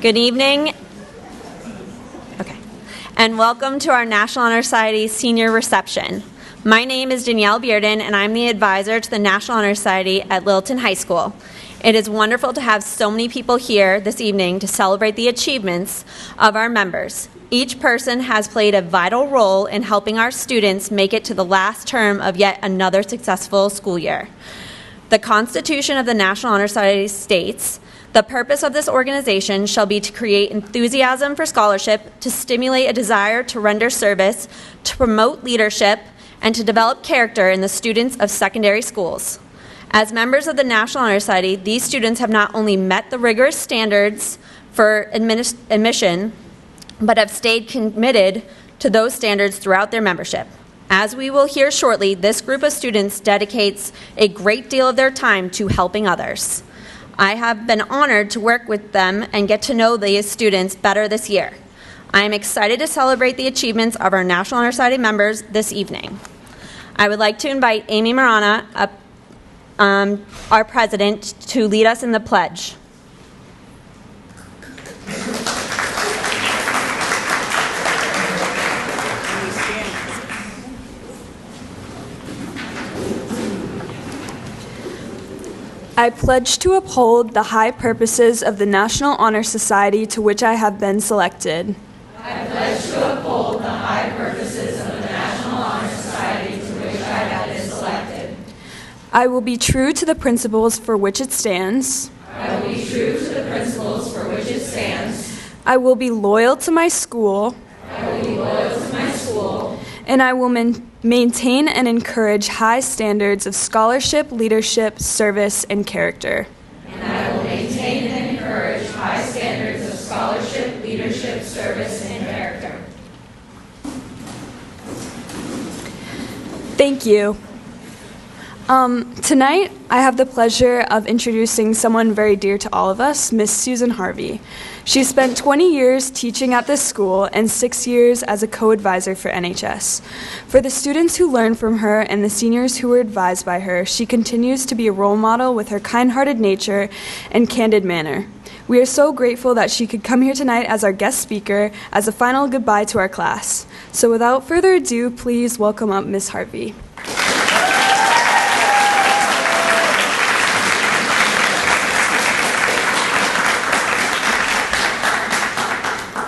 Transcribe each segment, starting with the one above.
Good evening. Okay. And welcome to our National Honor Society Senior Reception. My name is Danielle Bearden, and I'm the advisor to the National Honor Society at Littleton High School. It is wonderful to have so many people here this evening to celebrate the achievements of our members. Each person has played a vital role in helping our students make it to the last term of yet another successful school year. The Constitution of the National Honor Society states, "The purpose of this organization shall be to create enthusiasm for scholarship, to stimulate a desire to render service, to promote leadership, and to develop character in the students of secondary schools." As members of the National Honor Society, these students have not only met the rigorous standards for admission, but have stayed committed to those standards throughout their membership. As we will hear shortly, this group of students dedicates a great deal of their time to helping others. I have been honored to work with them and get to know these students better this year. I am excited to celebrate the achievements of our National Honor Society members this evening. I would like to invite Amy Marana, our president, to lead us in the pledge. I pledge to uphold the high purposes of the National Honor Society to which I have been selected. I pledge to uphold the high purposes of the National Honor Society to which I have been selected. I will be true to the principles for which it stands. I will be true to the principles for which it stands. I will be loyal to my school. I will be loyal to my school. And I will maintain and encourage high standards of scholarship, leadership, service, and character. And I will maintain and encourage high standards of scholarship, leadership, service, and character. Thank you. Tonight, I have the pleasure of introducing someone very dear to all of us, Miss Susan Harvey. She spent 20 years teaching at this school and 6 years as a co-advisor for NHS. For the students who learned from her and the seniors who were advised by her, she continues to be a role model with her kind-hearted nature and candid manner. We are so grateful that she could come here tonight as our guest speaker as a final goodbye to our class. So without further ado, please welcome up Miss Harvey.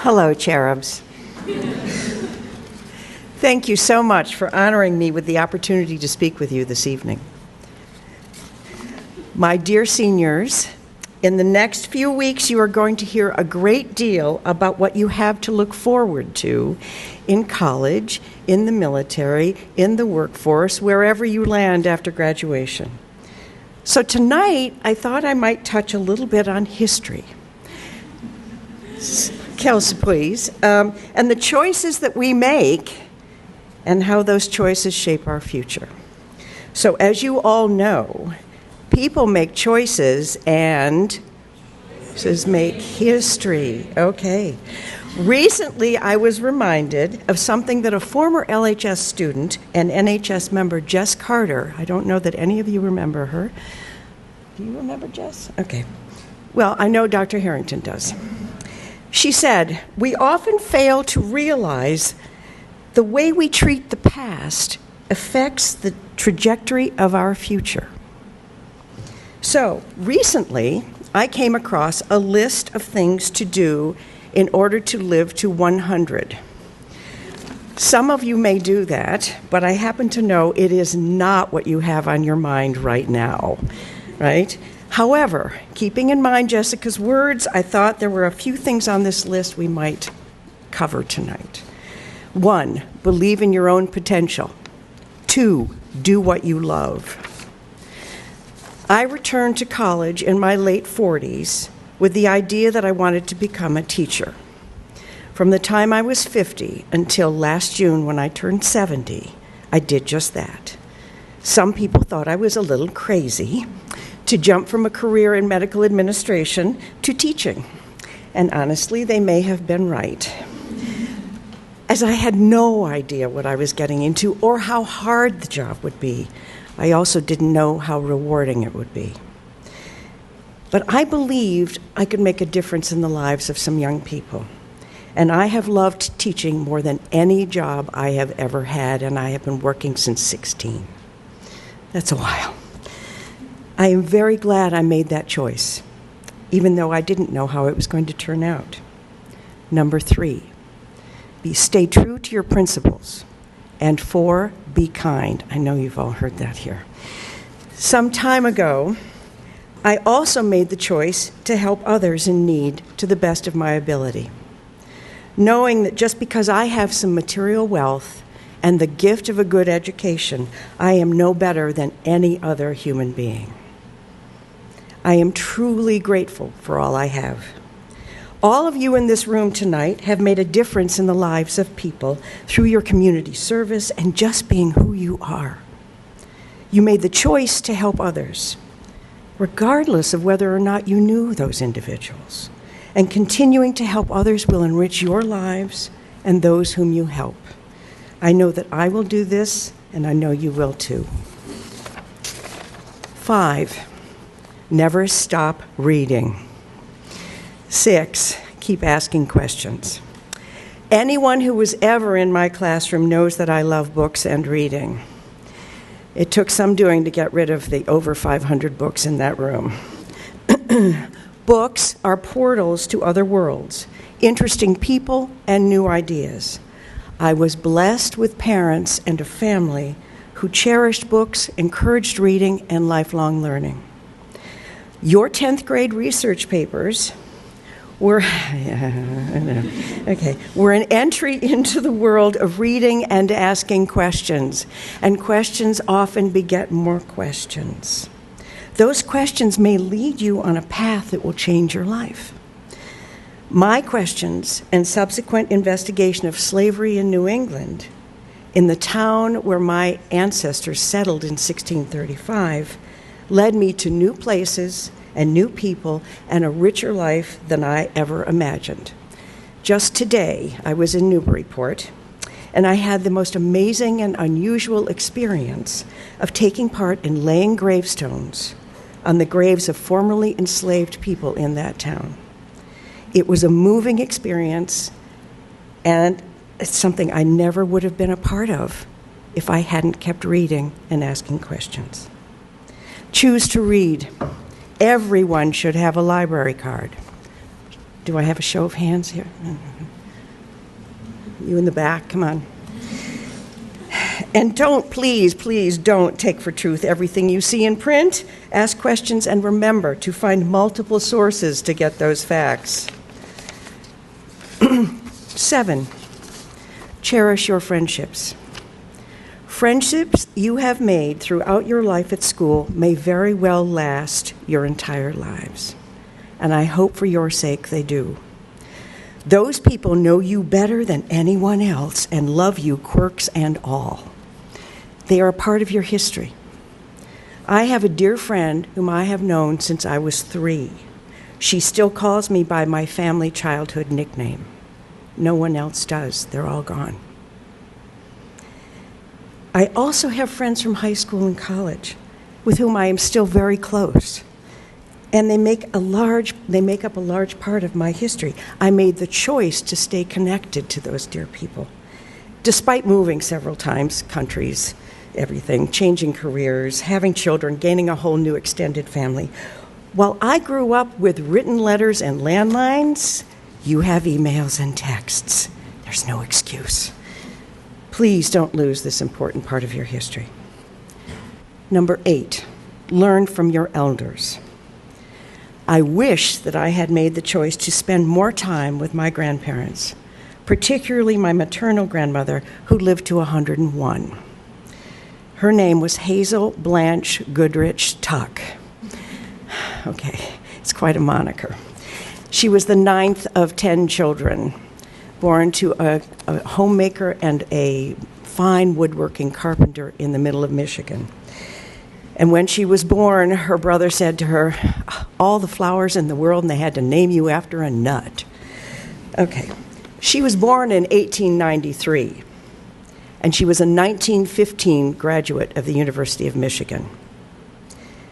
Hello, cherubs. Thank you so much for honoring me with the opportunity to speak with you this evening. My dear seniors, in the next few weeks you are going to hear a great deal about what you have to look forward to in college, in the military, in the workforce, wherever you land after graduation. So tonight, I thought I might touch a little bit on history. Kelsey, please. And the choices that we make and how those choices shape our future. So as you all know, people make choices and choices make history. Okay. Recently, I was reminded of something that a former LHS student and NHS member, Jess Carter, I don't know that any of you remember her. Do you remember Jess? Okay. Well, I know Dr. Harrington does. She said, "We often fail to realize the way we treat the past affects the trajectory of our future." So, recently, I came across a list of things to do in order to live to 100. Some of you may do that, but I happen to know it is not what you have on your mind right now, right? However, keeping in mind Jessica's words, I thought there were a few things on this list we might cover tonight. 1, believe in your own potential. 2, do what you love. I returned to college in my late 40s with the idea that I wanted to become a teacher. From the time I was 50 until last June when I turned 70, I did just that. Some people thought I was a little crazy to jump from a career in medical administration to teaching. And honestly, they may have been right. As I had no idea what I was getting into or how hard the job would be, I also didn't know how rewarding it would be. But I believed I could make a difference in the lives of some young people. And I have loved teaching more than any job I have ever had, and I have been working since 16. That's a while. I am very glad I made that choice, even though I didn't know how it was going to turn out. Number 3, stay true to your principles. And 4, be kind. I know you've all heard that here. Some time ago, I also made the choice to help others in need to the best of my ability, knowing that just because I have some material wealth and the gift of a good education, I am no better than any other human being. I am truly grateful for all I have. All of you in this room tonight have made a difference in the lives of people through your community service and just being who you are. You made the choice to help others, regardless of whether or not you knew those individuals. And continuing to help others will enrich your lives and those whom you help. I know that I will do this, and I know you will too. 5, never stop reading. 6, keep asking questions. Anyone who was ever in my classroom knows that I love books and reading. It took some doing to get rid of the over 500 books in that room. Books are portals to other worlds, interesting people, and new ideas. I was blessed with parents and a family who cherished books, encouraged reading, and lifelong learning. Your 10th grade research papers were an entry into the world of reading and asking questions, and questions often beget more questions. Those questions may lead you on a path that will change your life. My questions and subsequent investigation of slavery in New England, in the town where my ancestors settled in 1635, led me to new places and new people and a richer life than I ever imagined. Just today, I was in Newburyport, and I had the most amazing and unusual experience of taking part in laying gravestones on the graves of formerly enslaved people in that town. It was a moving experience, and it's something I never would have been a part of if I hadn't kept reading and asking questions. Choose to read. Everyone should have a library card. Do I have a show of hands here? You in the back, come on. And don't, please don't take for truth everything you see in print. Ask questions and remember to find multiple sources to get those facts. 7, cherish your friendships. Friendships you have made throughout your life at school may very well last your entire lives. And I hope for your sake they do. Those people know you better than anyone else and love you, quirks and all. They are a part of your history. I have a dear friend whom I have known since I was 3. She still calls me by my family childhood nickname. No one else does. They're all gone. I also have friends from high school and college with whom I am still very close. And they make up a large part of my history. I made the choice to stay connected to those dear people, despite moving several times, countries, everything, changing careers, having children, gaining a whole new extended family. While I grew up with written letters and landlines, you have emails and texts. There's no excuse. Please don't lose this important part of your history. Number 8, learn from your elders. I wish that I had made the choice to spend more time with my grandparents, particularly my maternal grandmother, who lived to 101. Her name was Hazel Blanche Goodrich Tuck. Okay, it's quite a moniker. She was the 9th of 10 children, born to a homemaker and a fine woodworking carpenter in the middle of Michigan. And when she was born, her brother said to her, all the flowers in the world, and they had to name you after a nut. Okay. She was born in 1893, and she was a 1915 graduate of the University of Michigan.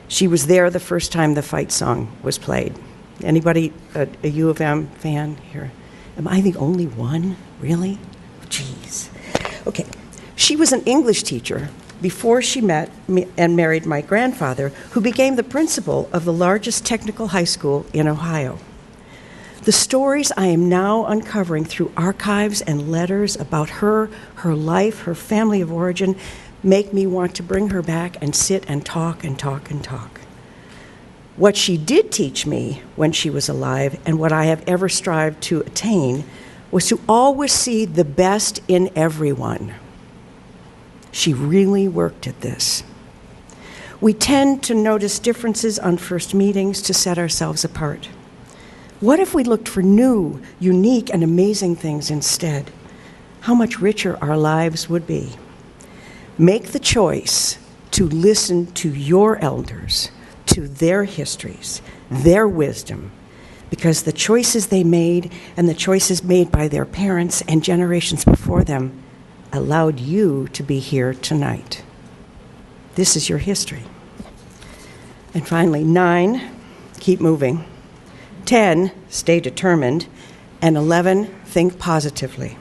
She was there the first time the fight song was played. Anybody a U of M fan here? Am I the only one? Really? Jeez. Okay. She was an English teacher before she met and married my grandfather, who became the principal of the largest technical high school in Ohio. The stories I am now uncovering through archives and letters about her life, her family of origin, make me want to bring her back and sit and talk and talk and talk. What she did teach me when she was alive, and what I have ever strived to attain, was to always see the best in everyone. She really worked at this. We tend to notice differences on first meetings to set ourselves apart. What if we looked for new, unique, and amazing things instead? How much richer our lives would be. Make the choice to listen to your elders, to their histories, their wisdom, because the choices they made and the choices made by their parents and generations before them allowed you to be here tonight. This is your history. And finally, 9, keep moving. 10, stay determined. And 11, think positively.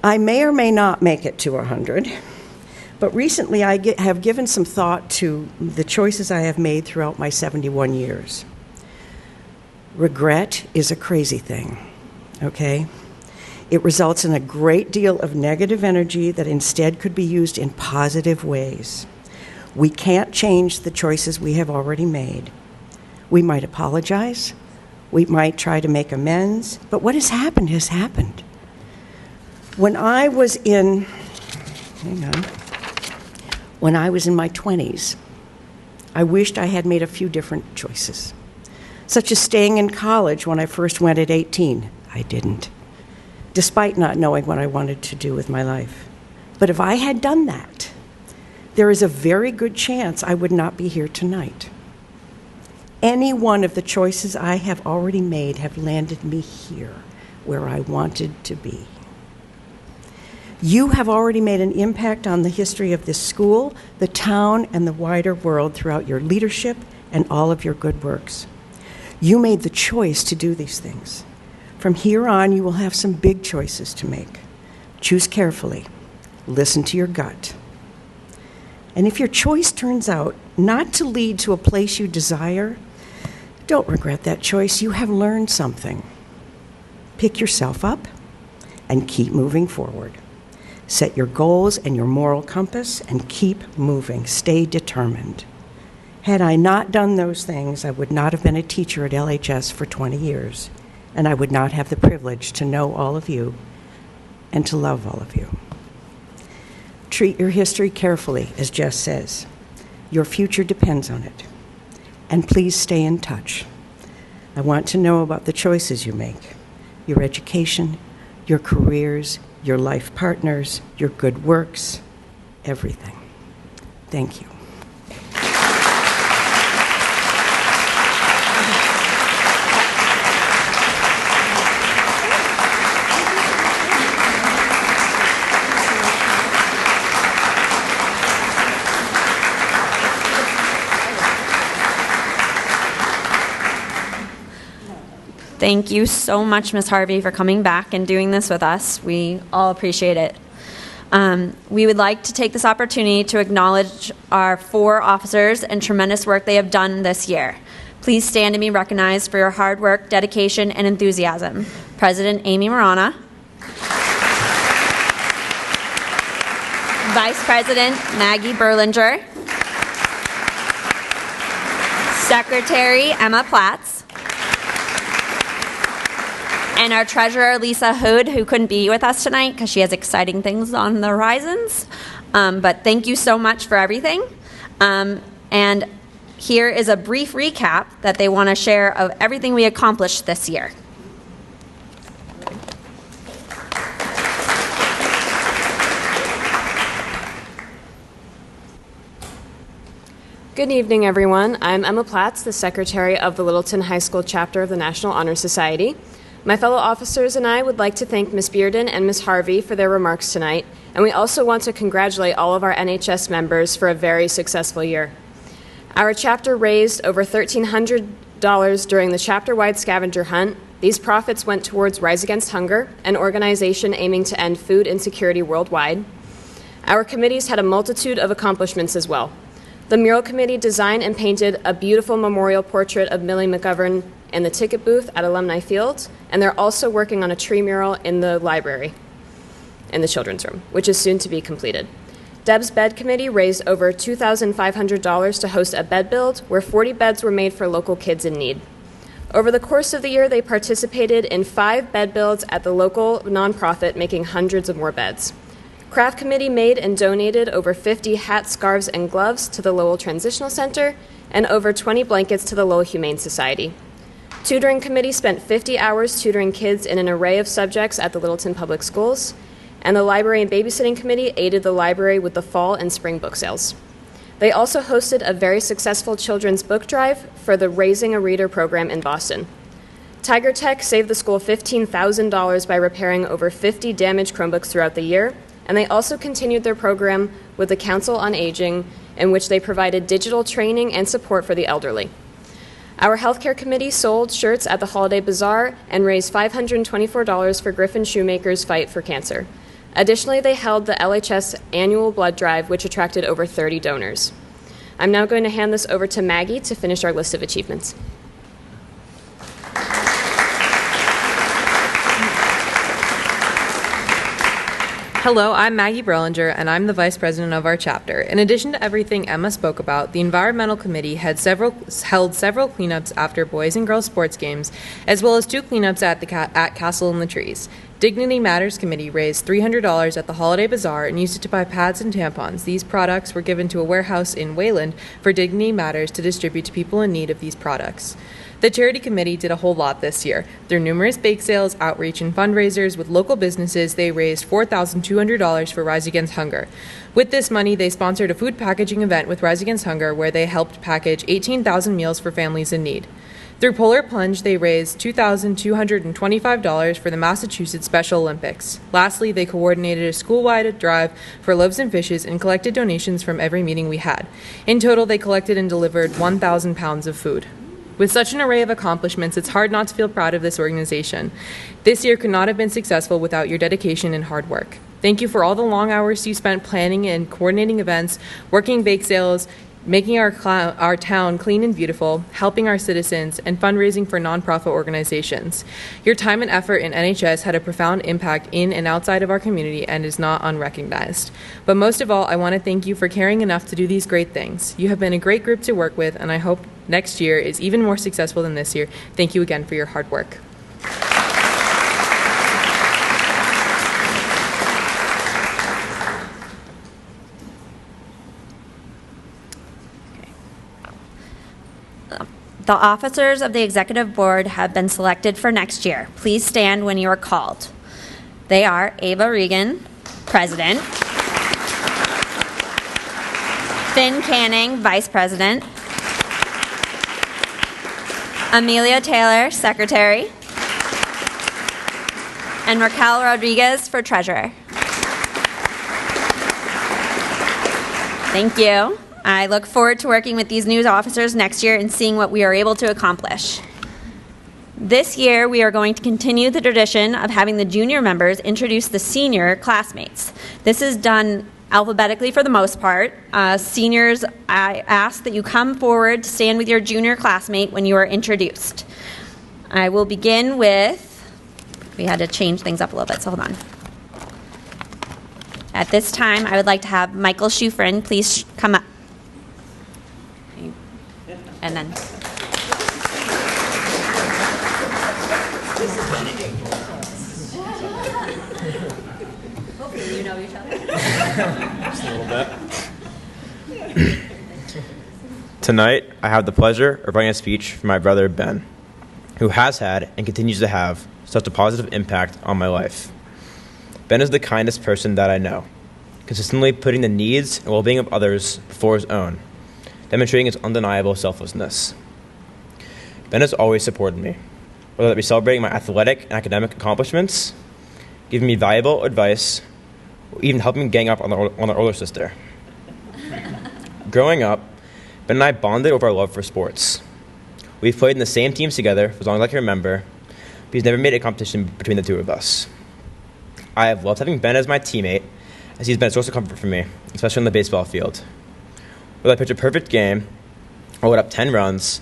I may or may not make it to 100, but recently I have given some thought to the choices I have made throughout my 71 years. Regret is a crazy thing, okay? It results in a great deal of negative energy that instead could be used in positive ways. We can't change the choices we have already made. We might apologize. We might try to make amends. But what has happened has happened. When I was in my 20s, I wished I had made a few different choices, such as staying in college when I first went at 18. I didn't, despite not knowing what I wanted to do with my life. But if I had done that, there is a very good chance I would not be here tonight. Any one of the choices I have already made have landed me here, where I wanted to be. You have already made an impact on the history of this school, the town, and the wider world throughout your leadership and all of your good works. You made the choice to do these things. From here on, you will have some big choices to make. Choose carefully. Listen to your gut. And if your choice turns out not to lead to a place you desire, don't regret that choice. You have learned something. Pick yourself up and keep moving forward. Set your goals and your moral compass and keep moving. Stay determined. Had I not done those things, I would not have been a teacher at LHS for 20 years, and I would not have the privilege to know all of you and to love all of you. Treat your history carefully, as Jess says. Your future depends on it. And please stay in touch. I want to know about the choices you make, your education, your careers, your life partners, your good works, everything. Thank you. Thank you so much, Ms. Harvey, for coming back and doing this with us. We all appreciate it. We would like to take this opportunity to acknowledge our 4 officers and tremendous work they have done this year. Please stand and be recognized for your hard work, dedication, and enthusiasm. President Amy Marana. Vice President Maggie Berlinger. Secretary Emma Platz. And our treasurer, Lisa Hood, who couldn't be with us tonight because she has exciting things on the horizons. But thank you so much for everything. And here is a brief recap that they want to share of everything we accomplished this year. Good evening, everyone. I'm Emma Platz, the Secretary of the Littleton High School chapter of the National Honor Society. My fellow officers and I would like to thank Ms. Bearden and Ms. Harvey for their remarks tonight, and we also want to congratulate all of our NHS members for a very successful year. Our chapter raised over $1,300 during the chapter-wide scavenger hunt. These profits went towards Rise Against Hunger, an organization aiming to end food insecurity worldwide. Our committees had a multitude of accomplishments as well. The mural committee designed and painted a beautiful memorial portrait of Millie McGovern in the ticket booth at Alumni Field, and they're also working on a tree mural in the library, in the children's room, which is soon to be completed. Deb's Bed Committee raised over $2,500 to host a bed build where 40 beds were made for local kids in need. Over the course of the year, they participated in 5 bed builds at the local nonprofit, making hundreds of more beds. Craft Committee made and donated over 50 hats, scarves, and gloves to the Lowell Transitional Center and over 20 blankets to the Lowell Humane Society. Tutoring Committee spent 50 hours tutoring kids in an array of subjects at the Littleton Public Schools, and the Library and Babysitting Committee aided the library with the fall and spring book sales. They also hosted a very successful children's book drive for the Raising a Reader program in Boston. Tiger Tech saved the school $15,000 by repairing over 50 damaged Chromebooks throughout the year, and they also continued their program with the Council on Aging, in which they provided digital training and support for the elderly. Our Healthcare Committee sold shirts at the Holiday Bazaar and raised $524 for Griffin Shoemaker's fight for cancer. Additionally, they held the LHS annual blood drive, which attracted over 30 donors. I'm now going to hand this over to Maggie to finish our list of achievements. Hello, I'm Maggie Berlinger, and I'm the Vice President of our chapter. In addition to everything Emma spoke about, the Environmental Committee held several cleanups after boys and girls sports games, as well as 2 cleanups at Castle in the Trees. Dignity Matters Committee raised $300 at the Holiday Bazaar and used it to buy pads and tampons. These products were given to a warehouse in Wayland for Dignity Matters to distribute to people in need of these products. The Charity Committee did a whole lot this year. Through numerous bake sales, outreach, and fundraisers with local businesses, they raised $4,200 for Rise Against Hunger. With this money, they sponsored a food packaging event with Rise Against Hunger where they helped package 18,000 meals for families in need. Through Polar Plunge, they raised $2,225 for the Massachusetts Special Olympics. Lastly, they coordinated a school-wide drive for loaves and fishes and collected donations from every meeting we had. In total, they collected and delivered 1,000 pounds of food. With such an array of accomplishments, it's hard not to feel proud of this organization. This year could not have been successful without your dedication and hard work. Thank you for all the long hours you spent planning and coordinating events, working bake sales, making our town clean and beautiful, helping our citizens, and fundraising for nonprofit organizations. Your time and effort in NHS had a profound impact in and outside of our community and is not unrecognized. But most of all, I want to thank you for caring enough to do these great things. You have been a great group to work with, and I hope next year is even more successful than this year. Thank you again for your hard work. The officers of the Executive Board have been selected for next year. Please stand when you are called. They are Ava Regan, President, Finn Canning, Vice President, Amelia Taylor, Secretary, and Raquel Rodriguez for Treasurer. Thank you. I look forward to working with these new officers next year and seeing what we are able to accomplish. This year, we are going to continue the tradition of having the junior members introduce the senior classmates. This is done alphabetically for the most part. Seniors, I ask that you come forward to stand with your junior classmate when you are introduced. I will begin with, we had to change things up a little bit, so hold on. At this time, I would like to have Michael Schufrin please come up. And then. Hopefully you know each other. Just a little bit. Tonight, I have the pleasure of writing a speech for my brother Ben, who has had and continues to have such a positive impact on my life. Ben is the kindest person that I know, consistently putting the needs and well-being of others before his own, demonstrating his undeniable selflessness. Ben has always supported me, whether that be celebrating my athletic and academic accomplishments, giving me valuable advice, or even helping me gang up on the older sister. Growing up, Ben and I bonded over our love for sports. We've played in the same teams together for as long as I can remember, but he's never made a competition between the two of us. I have loved having Ben as my teammate, as he's been a source of comfort for me, especially on the baseball field. Whether I pitch a perfect game or let up 10 runs,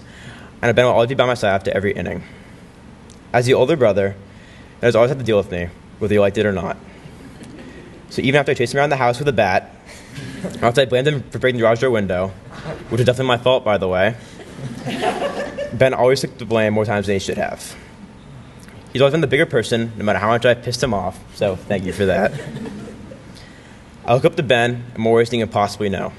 and Ben will always be by my side after every inning. As the older brother, Ben has always had to deal with me, whether he liked it or not. So even after I chased him around the house with a bat, or after I blamed him for breaking the garage door window, which was definitely my fault, by the way, Ben always took the blame more times than he should have. He's always been the bigger person, no matter how much I pissed him off, so thank you for that. I look up to Ben in more ways than you can possibly know.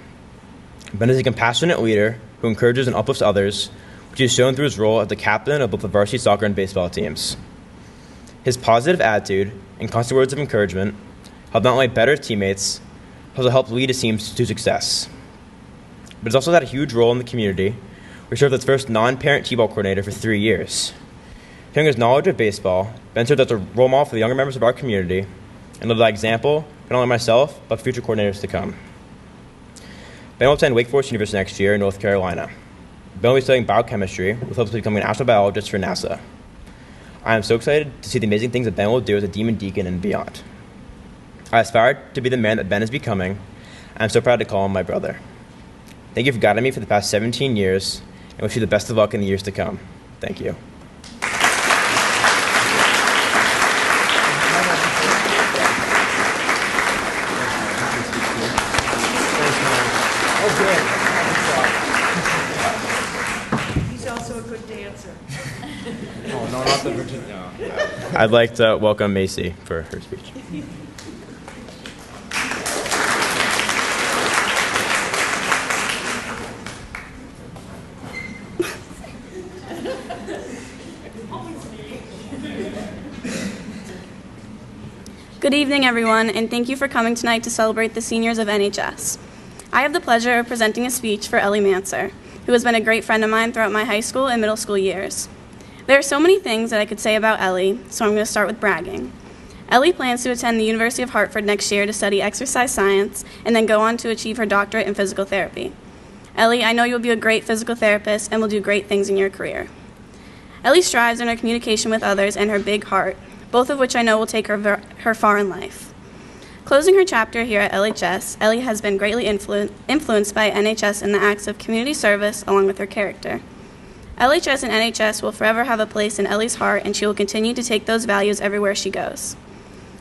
Ben is a compassionate leader who encourages and uplifts others, which is shown through his role as the captain of both the varsity soccer and baseball teams. His positive attitude and constant words of encouragement help not only better his teammates, but also help lead his teams to success. But he's also had a huge role in the community, where he served as first non-parent T-ball coordinator for 3 years. Hearing his knowledge of baseball, Ben served as a role model for the younger members of our community and lived by example for not only myself, but future coordinators to come. Ben will attend Wake Forest University next year in North Carolina. Ben will be studying biochemistry with hopes of becoming an astrobiologist for NASA. I am so excited to see the amazing things that Ben will do as a Demon Deacon and beyond. I aspire to be the man that Ben is becoming, and I'm so proud to call him my brother. Thank you for guiding me for the past 17 years, and wish you the best of luck in the years to come. Thank you. He's also a good dancer. Oh, no, not the Virginia. No. I'd like to welcome Macy for her speech. Good evening, everyone, and thank you for coming tonight to celebrate the seniors of NHS. I have the pleasure of presenting a speech for Ellie Manser, who has been a great friend of mine throughout my high school and middle school years. There are so many things that I could say about Ellie, so I'm going to start with bragging. Ellie plans to attend the University of Hartford next year to study exercise science and then go on to achieve her doctorate in physical therapy. Ellie, I know you'll be a great physical therapist and will do great things in your career. Ellie strives in her communication with others and her big heart, both of which I know will take her far in life. Closing her chapter here at LHS, Ellie has been greatly influenced by NHS in the acts of community service along with her character. LHS and NHS will forever have a place in Ellie's heart, and she will continue to take those values everywhere she goes.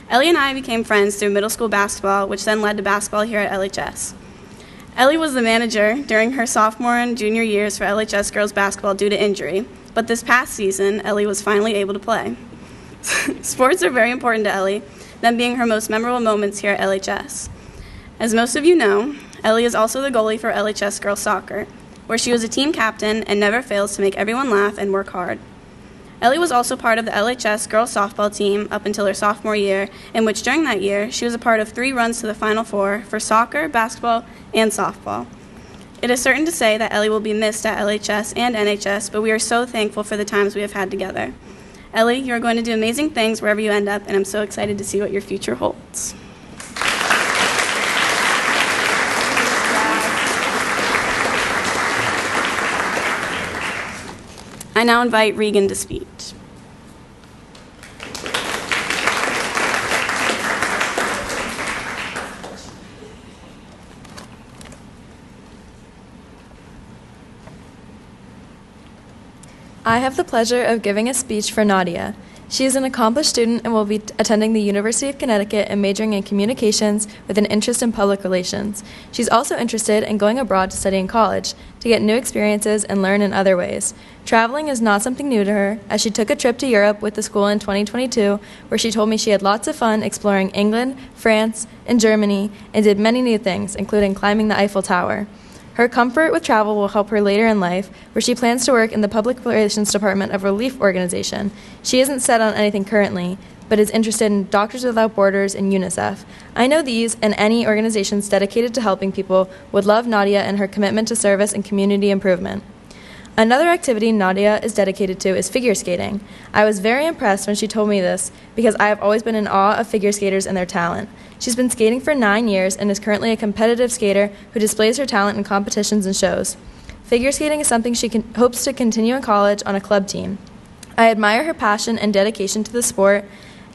Ellie and I became friends through middle school basketball, which then led to basketball here at LHS. Ellie was the manager during her sophomore and junior years for LHS girls basketball due to injury, but this past season, Ellie was finally able to play. Sports are very important to Ellie, them being her most memorable moments here at LHS. As most of you know, Ellie is also the goalie for LHS girls soccer, where she was a team captain and never fails to make everyone laugh and work hard. Ellie was also part of the LHS girls softball team up until her sophomore year, in which during that year, she was a part of 3 runs to the Final Four for soccer, basketball, and softball. It is certain to say that Ellie will be missed at LHS and NHS, but we are so thankful for the times we have had together. Ellie, you are going to do amazing things wherever you end up, and I'm so excited to see what your future holds. I now invite Regan to speak. I have the pleasure of giving a speech for Nadia. She is an accomplished student and will be attending the University of Connecticut and majoring in communications with an interest in public relations. She's also interested in going abroad to study in college, to get new experiences and learn in other ways. Traveling is not something new to her, as she took a trip to Europe with the school in 2022, where she told me she had lots of fun exploring England, France, and Germany, and did many new things, including climbing the Eiffel Tower. Her comfort with travel will help her later in life, where she plans to work in the Public Relations Department of a relief organization. She isn't set on anything currently, but is interested in Doctors Without Borders and UNICEF. I know these and any organizations dedicated to helping people would love Nadia and her commitment to service and community improvement. Another activity Nadia is dedicated to is figure skating. I was very impressed when she told me this because I have always been in awe of figure skaters and their talent. She's been skating for 9 years and is currently a competitive skater who displays her talent in competitions and shows. Figure skating is something she hopes to continue in college on a club team. I admire her passion and dedication to the sport,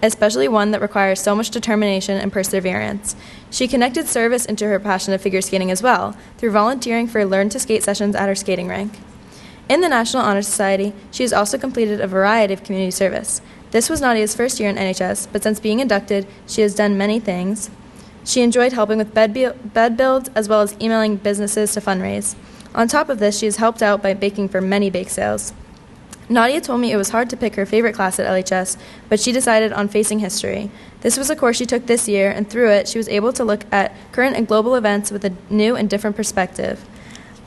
especially one that requires so much determination and perseverance. She connected service into her passion of figure skating as well, through volunteering for Learn to Skate sessions at her skating rink. In the National Honor Society, she has also completed a variety of community service. This was Nadia's first year in NHS, but since being inducted, she has done many things. She enjoyed helping with bed builds, as well as emailing businesses to fundraise. On top of this, she has helped out by baking for many bake sales. Nadia told me it was hard to pick her favorite class at LHS, but she decided on facing history. This was a course she took this year, and through it, she was able to look at current and global events with a new and different perspective.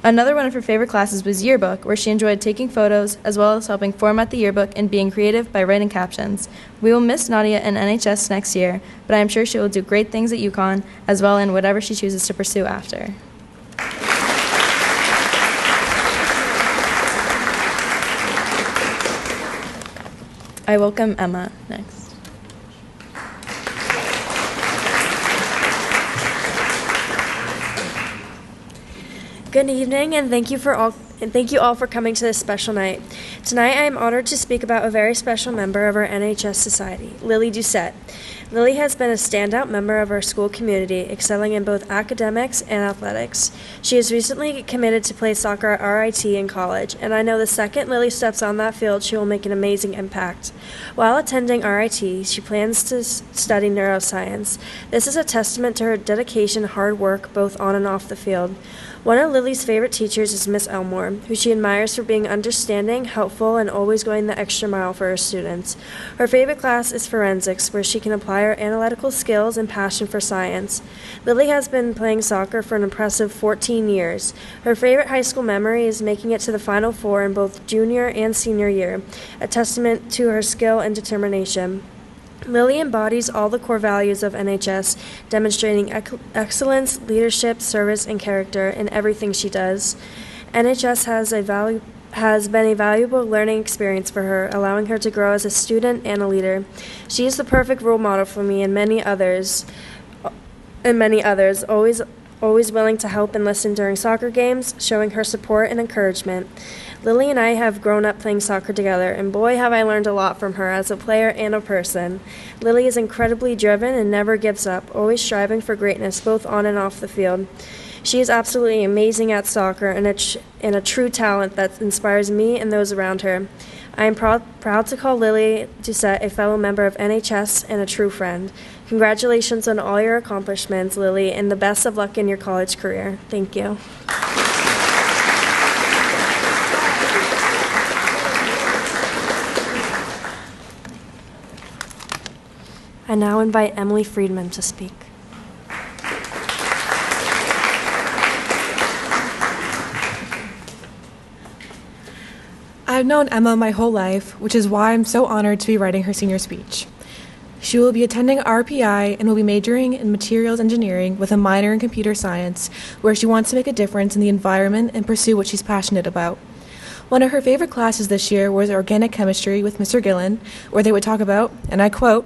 Another one of her favorite classes was yearbook, where she enjoyed taking photos, as well as helping format the yearbook and being creative by writing captions. We will miss Nadia in NHS next year, but I am sure she will do great things at UConn, as well in whatever she chooses to pursue after. I welcome Emma next. Good evening, and thank you all for coming to this special night. Tonight, I am honored to speak about a very special member of our NHS Society, Lily Doucette. Lily has been a standout member of our school community, excelling in both academics and athletics. She has recently committed to play soccer at RIT in college, and I know the second Lily steps on that field, she will make an amazing impact. While attending RIT, she plans to study neuroscience. This is a testament to her dedication and hard work, both on and off the field. One of Lily's favorite teachers is Miss Elmore, who she admires for being understanding, helpful, and always going the extra mile for her students. Her favorite class is forensics, where she can apply her analytical skills and passion for science. Lily has been playing soccer for an impressive 14 years. Her favorite high school memory is making it to the Final Four in both junior and senior year, a testament to her skill and determination. Lily embodies all the core values of NHS, demonstrating excellence, leadership, service, and character in everything she does. NHS has been a valuable learning experience for her, allowing her to grow as a student and a leader. She is the perfect role model for me and many others, always willing to help and listen during soccer games, showing her support and encouragement. Lily and I have grown up playing soccer together, and boy, have I learned a lot from her as a player and a person. Lily is incredibly driven and never gives up, always striving for greatness both on and off the field. She is absolutely amazing at soccer and a true talent that inspires me and those around her. I am proud to call Lily Doucette a fellow member of NHS and a true friend. Congratulations on all your accomplishments, Lily, and the best of luck in your college career. Thank you. I now invite Emily Friedman to speak. I've known Emma my whole life, which is why I'm so honored to be writing her senior speech. She will be attending RPI and will be majoring in materials engineering with a minor in computer science, where she wants to make a difference in the environment and pursue what she's passionate about. One of her favorite classes this year was organic chemistry with Mr. Gillen, where they would talk about, and I quote,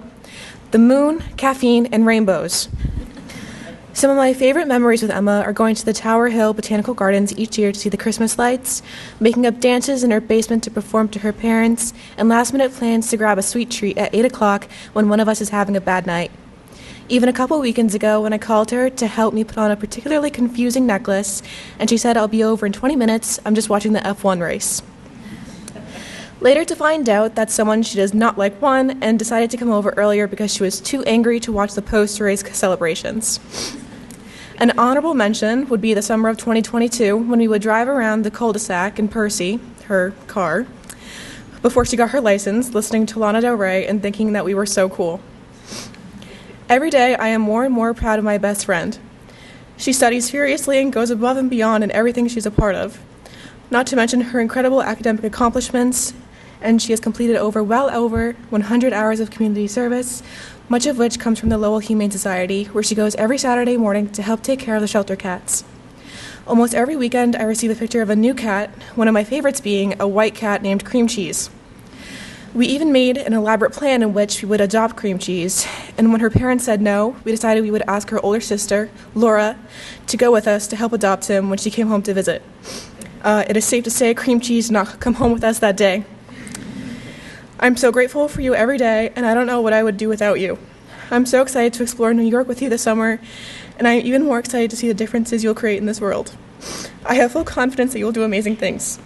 the moon, caffeine, and rainbows. Some of my favorite memories with Emma are going to the Tower Hill Botanical Gardens each year to see the Christmas lights, making up dances in her basement to perform to her parents, and last-minute plans to grab a sweet treat at 8 o'clock when one of us is having a bad night. Even a couple weekends ago, when I called her to help me put on a particularly confusing necklace, and she said, I'll be over in 20 minutes, I'm just watching the F1 race. Later to find out that someone she does not like won and decided to come over earlier because she was too angry to watch the post-race celebrations. An honorable mention would be the summer of 2022 when we would drive around the cul-de-sac in Percy, her car, before she got her license, listening to Lana Del Rey and thinking that we were so cool. Every day I am more and more proud of my best friend. She studies furiously and goes above and beyond in everything she's a part of. Not to mention her incredible academic accomplishments, and she has completed well over 100 hours of community service, much of which comes from the Lowell Humane Society, where she goes every Saturday morning to help take care of the shelter cats. Almost every weekend, I receive a picture of a new cat, one of my favorites being a white cat named Cream Cheese. We even made an elaborate plan in which we would adopt Cream Cheese, and when her parents said no, we decided we would ask her older sister, Laura, to go with us to help adopt him when she came home to visit. it is safe to say cream cheese did not come home with us that day. I'm so grateful for you every day, and I don't know what I would do without you. I'm so excited to explore New York with you this summer, and I'm even more excited to see the differences you'll create in this world. I have full confidence that you'll do amazing things.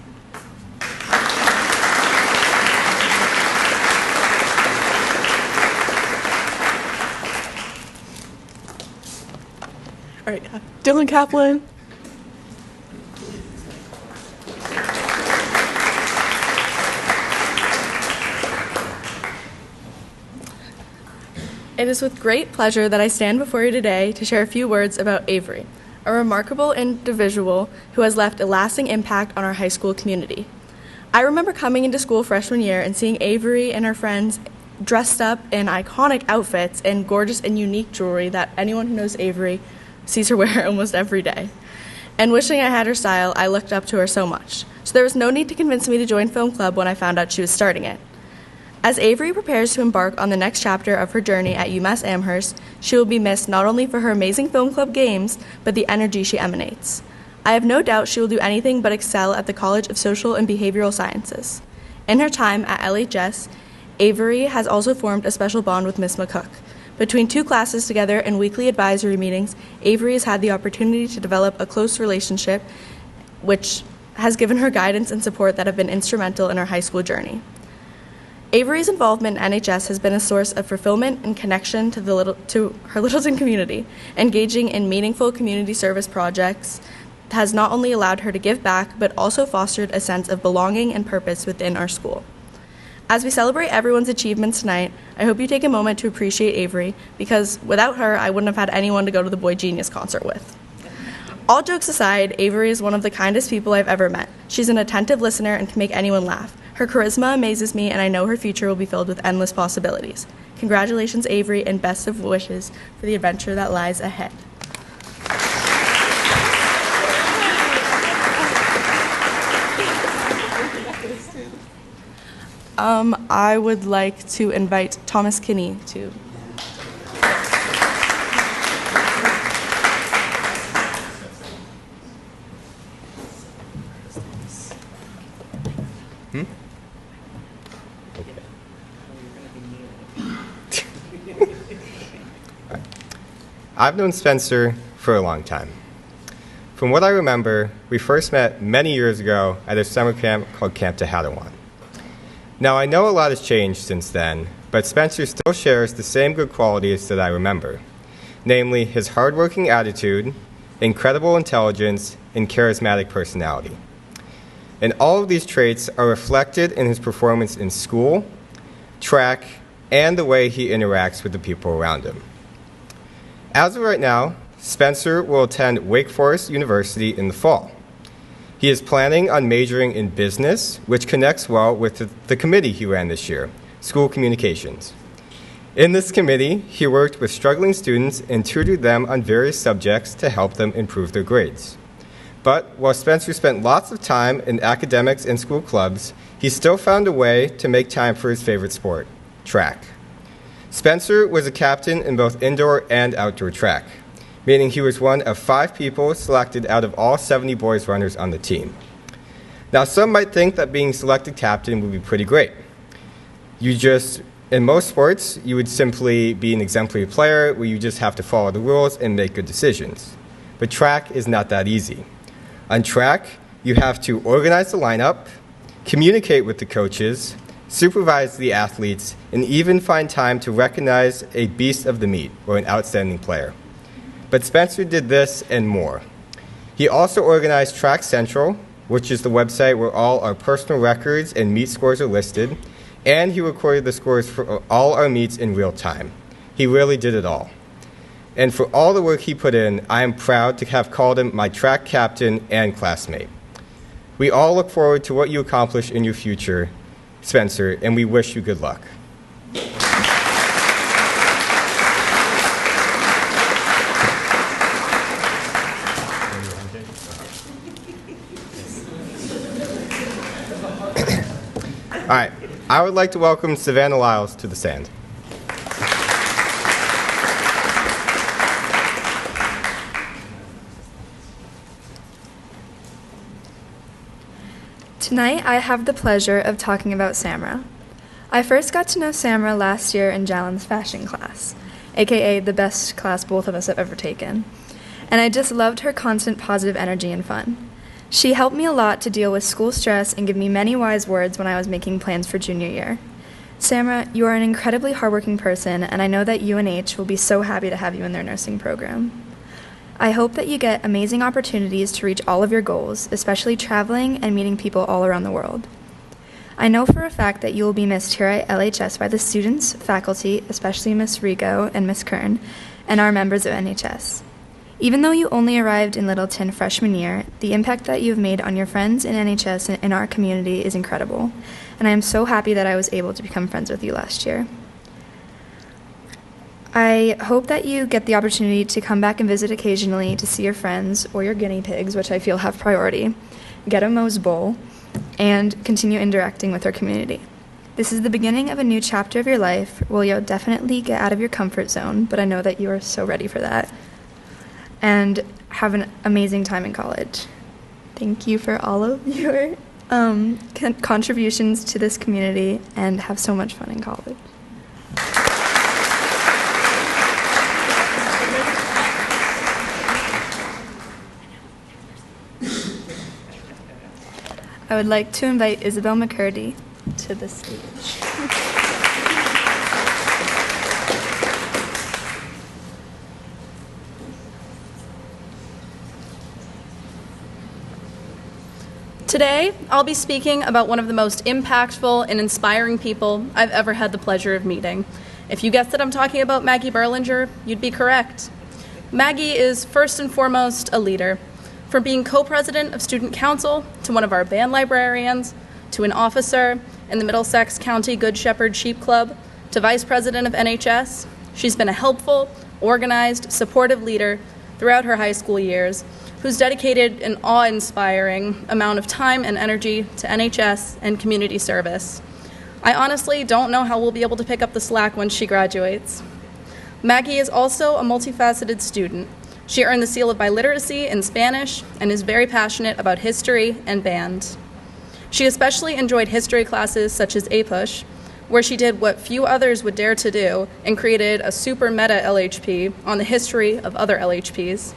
All right, Dylan Kaplan. It is with great pleasure that I stand before you today to share a few words about Avery, a remarkable individual who has left a lasting impact on our high school community. I remember coming into school freshman year and seeing Avery and her friends dressed up in iconic outfits and gorgeous and unique jewelry that anyone who knows Avery sees her wear almost every day. And wishing I had her style, I looked up to her so much. So there was no need to convince me to join film club when I found out she was starting it. As Avery prepares to embark on the next chapter of her journey at UMass Amherst, she will be missed not only for her amazing film club games, but the energy she emanates. I have no doubt she will do anything but excel at the College of Social and Behavioral Sciences. In her time at LHS, Avery has also formed a special bond with Miss McCook. Between two classes together and weekly advisory meetings, Avery has had the opportunity to develop a close relationship, which has given her guidance and support that have been instrumental in her high school journey. Avery's involvement in NHS has been a source of fulfillment and connection to her Littleton community. Engaging in meaningful community service projects has not only allowed her to give back, but also fostered a sense of belonging and purpose within our school. As we celebrate everyone's achievements tonight, I hope you take a moment to appreciate Avery, because without her, I wouldn't have had anyone to go to the Boy Genius concert with. All jokes aside, Avery is one of the kindest people I've ever met. She's an attentive listener and can make anyone laugh. Her charisma amazes me, and I know her future will be filled with endless possibilities. Congratulations, Avery, and best of wishes for the adventure that lies ahead. I would like to invite Thomas Kinney to. I've known Spencer for a long time. From what I remember, we first met many years ago at a summer camp called Camp Tehadawon. Now, I know a lot has changed since then, but Spencer still shares the same good qualities that I remember, namely his hardworking attitude, incredible intelligence, and charismatic personality. And all of these traits are reflected in his performance in school, track, and the way he interacts with the people around him. As of right now, Spencer will attend Wake Forest University in the fall. He is planning on majoring in business, which connects well with the committee he ran this year, School Communications. In this committee, he worked with struggling students and tutored them on various subjects to help them improve their grades. But while Spencer spent lots of time in academics and school clubs, he still found a way to make time for his favorite sport, track. Spencer was a captain in both indoor and outdoor track, meaning he was one of 5 people selected out of all 70 boys runners on the team. Now, some might think that being selected captain would be pretty great. In most sports, you would simply be an exemplary player where you just have to follow the rules and make good decisions. But track is not that easy. On track, you have to organize the lineup, communicate with the coaches, supervise the athletes, and even find time to recognize a beast of the meat or an outstanding player. But Spencer did this and more. He also organized Track Central, which is the website where all our personal records and meet scores are listed, and he recorded the scores for all our meets in real time. He really did it all. And for all the work he put in, I am proud to have called him my track captain and classmate. We all look forward to what you accomplish in your future, Spencer, and we wish you good luck. All right, I would like to welcome Savannah Lyles to the stand. Tonight, I have the pleasure of talking about Samra. I first got to know Samra last year in Jalen's fashion class, aka the best class both of us have ever taken. And I just loved her constant positive energy and fun. She helped me a lot to deal with school stress and give me many wise words when I was making plans for junior year. Samra, you are an incredibly hardworking person, and I know that UNH will be so happy to have you in their nursing program. I hope that you get amazing opportunities to reach all of your goals, especially traveling and meeting people all around the world. I know for a fact that you will be missed here at LHS by the students, faculty, especially Miss Rigo and Miss Kern, and our members of NHS. Even though you only arrived in Littleton freshman year, the impact that you have made on your friends in NHS and in our community is incredible, and I am so happy that I was able to become friends with you last year. I hope that you get the opportunity to come back and visit occasionally to see your friends or your guinea pigs, which I feel have priority, get a Moe's Bowl, and continue interacting with our community. This is the beginning of a new chapter of your life where you'll definitely get out of your comfort zone, but I know that you are so ready for that, and have an amazing time in college. Thank you for all of your contributions to this community, and have so much fun in college. I would like to invite Isabel McCurdy to the stage. Today, I'll be speaking about one of the most impactful and inspiring people I've ever had the pleasure of meeting. If you guessed that I'm talking about Maggie Berlinger, you'd be correct. Maggie is first and foremost a leader. From being co-president of student council, to one of our band librarians, to an officer in the Middlesex County Good Shepherd Sheep Club, to vice president of NHS, she's been a helpful, organized, supportive leader throughout her high school years, who's dedicated an awe-inspiring amount of time and energy to NHS and community service. I honestly don't know how we'll be able to pick up the slack when she graduates. Maggie is also a multifaceted student. She earned the seal of biliteracy in Spanish and is very passionate about history and band. She especially enjoyed history classes such as APUSH, where she did what few others would dare to do and created a super meta LHP on the history of other LHPs,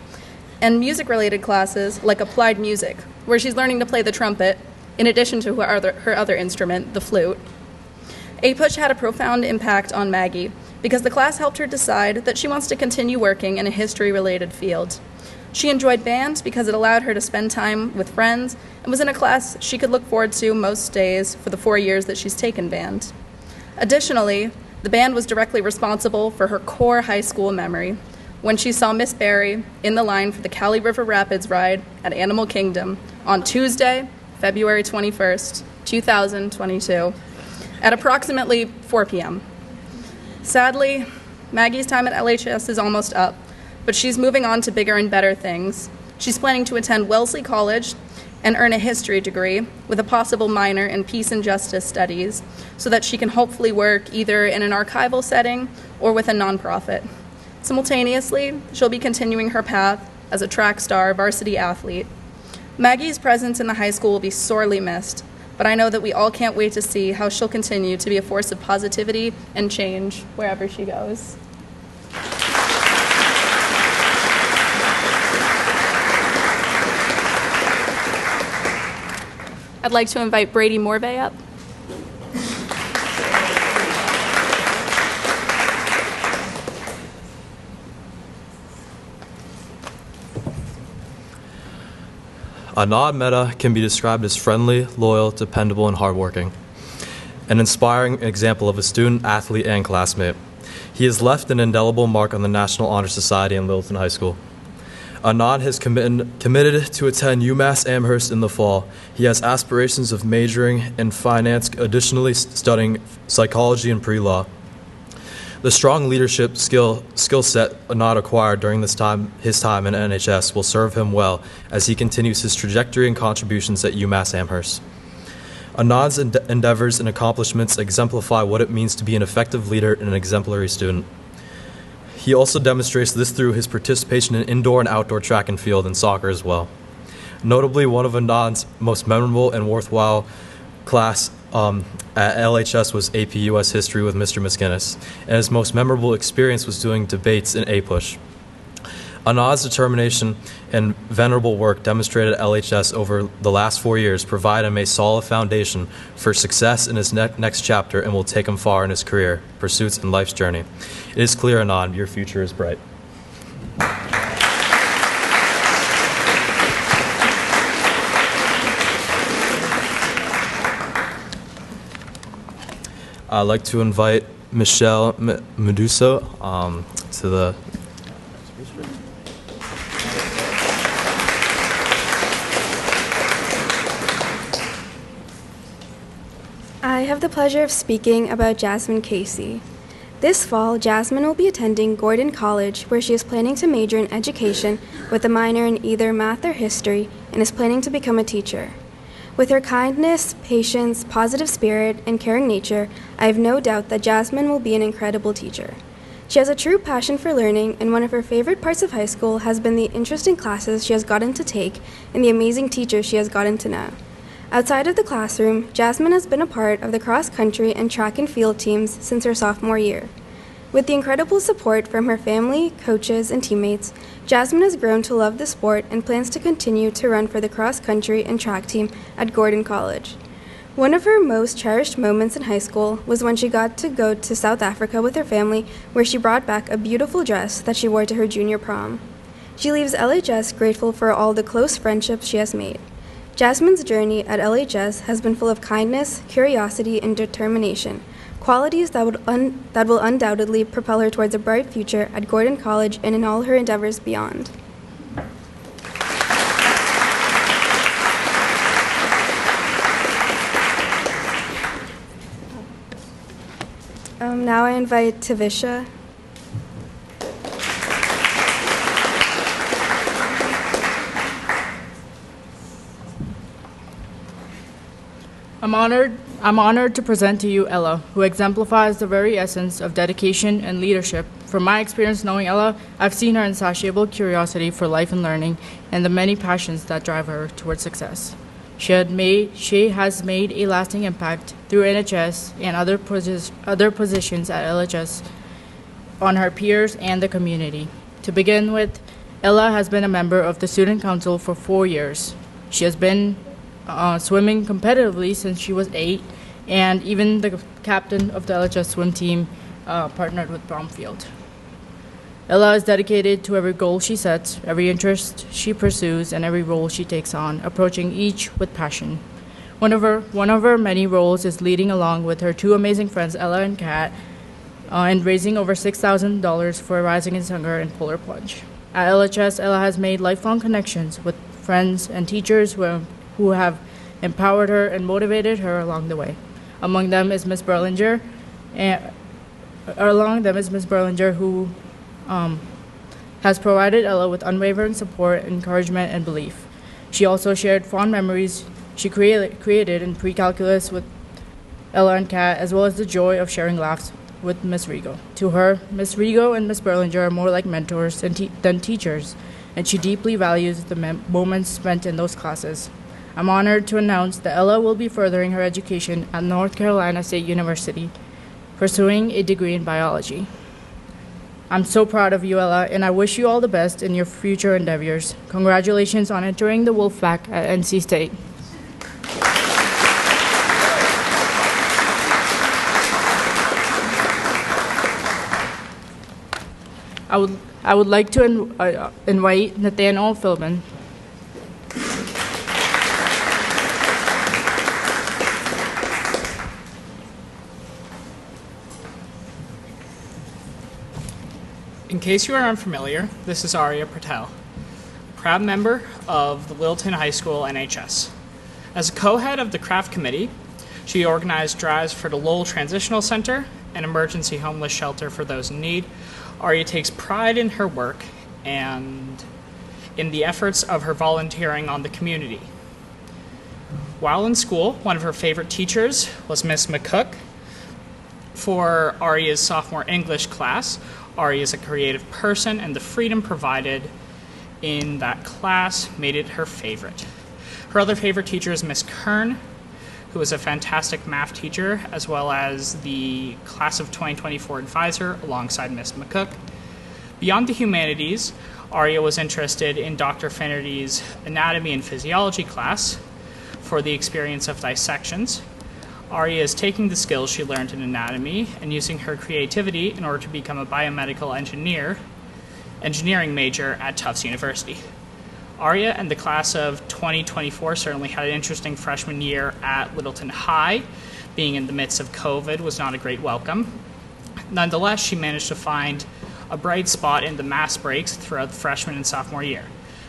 and music-related classes like applied music, where she's learning to play the trumpet in addition to her other instrument, the flute. APUSH had a profound impact on Maggie, because the class helped her decide that she wants to continue working in a history-related field. She enjoyed band because it allowed her to spend time with friends and was in a class she could look forward to most days for the 4 years that she's taken band. Additionally, the band was directly responsible for her core high school memory, when she saw Miss Barry in the line for the Cali River Rapids ride at Animal Kingdom on Tuesday, February 21st, 2022, at approximately 4 p.m. Sadly, Maggie's time at LHS is almost up, but she's moving on to bigger and better things. She's planning to attend Wellesley College and earn a history degree with a possible minor in peace and justice studies so that she can hopefully work either in an archival setting or with a nonprofit. Simultaneously, she'll be continuing her path as a track star varsity athlete. Maggie's presence in the high school will be sorely missed, but I know that we all can't wait to see how she'll continue to be a force of positivity and change wherever she goes. I'd like to invite Brady Morvay up. Anand Mehta can be described as friendly, loyal, dependable, and hardworking. An inspiring example of a student, athlete, and classmate. He has left an indelible mark on the National Honor Society and Littleton High School. Anand has committed to attend UMass Amherst in the fall. He has aspirations of majoring in finance, additionally studying psychology and pre-law. The strong leadership skill set Anand acquired during his time in NHS will serve him well as he continues his trajectory and contributions at UMass Amherst. Anand's endeavors and accomplishments exemplify what it means to be an effective leader and an exemplary student. He also demonstrates this through his participation in indoor and outdoor track and field and soccer as well. Notably, one of Anand's most memorable and worthwhile class at LHS was AP US History with Mr. Miskinnis, and his most memorable experience was doing debates in APUSH. Anand's determination and venerable work demonstrated at LHS over the last 4 years provide him a solid foundation for success in his next chapter and will take him far in his career, pursuits, and life's journey. It is clear, Anand, your future is bright. I'd like to invite Michelle Meduso to the... I have the pleasure of speaking about Jasmine Casey. This fall, Jasmine will be attending Gordon College, where she is planning to major in education with a minor in either math or history, and is planning to become a teacher. With her kindness, patience, positive spirit, and caring nature, I have no doubt that Jasmine will be an incredible teacher. She has a true passion for learning, and one of her favorite parts of high school has been the interesting classes she has gotten to take and the amazing teachers she has gotten to know. Outside of the classroom, Jasmine has been a part of the cross-country and track and field teams since her sophomore year. With the incredible support from her family, coaches, and teammates, Jasmine has grown to love the sport and plans to continue to run for the cross-country and track team at Gordon College. One of her most cherished moments in high school was when she got to go to South Africa with her family, where she brought back a beautiful dress that she wore to her junior prom. She leaves LHS grateful for all the close friendships she has made. Jasmine's journey at LHS has been full of kindness, curiosity, and determination, qualities that will undoubtedly propel her towards a bright future at Gordon College and in all her endeavors beyond. Now I invite Tavisha. I'm honored to present to you Ella, who exemplifies the very essence of dedication and leadership. From my experience knowing Ella, I've seen her insatiable curiosity for life and learning and the many passions that drive her towards success. She has made a lasting impact through NHS and other positions at LHS on her peers and the community. To begin with, Ella has been a member of the Student Council for 4 years. She has been swimming competitively since she was 8, and even the captain of the LHS swim team partnered with Bromfield. Ella is dedicated to every goal she sets, every interest she pursues, and every role she takes on, approaching each with passion. One of her many roles is leading along with her 2 amazing friends, Ella and Kat, and raising over $6,000 for Rising and Hunger and Polar Plunge. At LHS, Ella has made lifelong connections with friends and teachers who have empowered her and motivated her along the way. Among them is Miss Berlinger, who has provided Ella with unwavering support, encouragement, and belief. She also shared fond memories she created in pre-calculus with Ella and Kat, as well as the joy of sharing laughs with Miss Rigo. To her, Miss Rigo and Miss Berlinger are more like mentors than teachers, and she deeply values the moments spent in those classes. I'm honored to announce that Ella will be furthering her education at North Carolina State University, pursuing a degree in biology. I'm so proud of you, Ella, and I wish you all the best in your future endeavors. Congratulations on entering the Wolfpack at NC State. I would like to invite Nathaniel Philbin. In case you are unfamiliar, this is Arya Patel, proud member of the Littleton High School NHS. As a co-head of the craft committee, she organized drives for the Lowell Transitional Center, an emergency homeless shelter for those in need. Arya takes pride in her work and in the efforts of her volunteering on the community. While in school, one of her favorite teachers was Miss McCook. For Arya's sophomore English class, Arya is a creative person, and the freedom provided in that class made it her favorite. Her other favorite teacher is Miss Kern, who was a fantastic math teacher, as well as the class of 2024 advisor alongside Miss McCook. Beyond the humanities, Aria was interested in Dr. Finnerty's anatomy and physiology class for the experience of dissections. Aria is taking the skills she learned in anatomy and using her creativity in order to become a biomedical engineering major at Tufts University. Aria and the class of 2024 certainly had an interesting freshman year at Littleton High. Being in the midst of COVID was not a great welcome. Nonetheless, she managed to find a bright spot in the mass breaks throughout the freshman and sophomore year.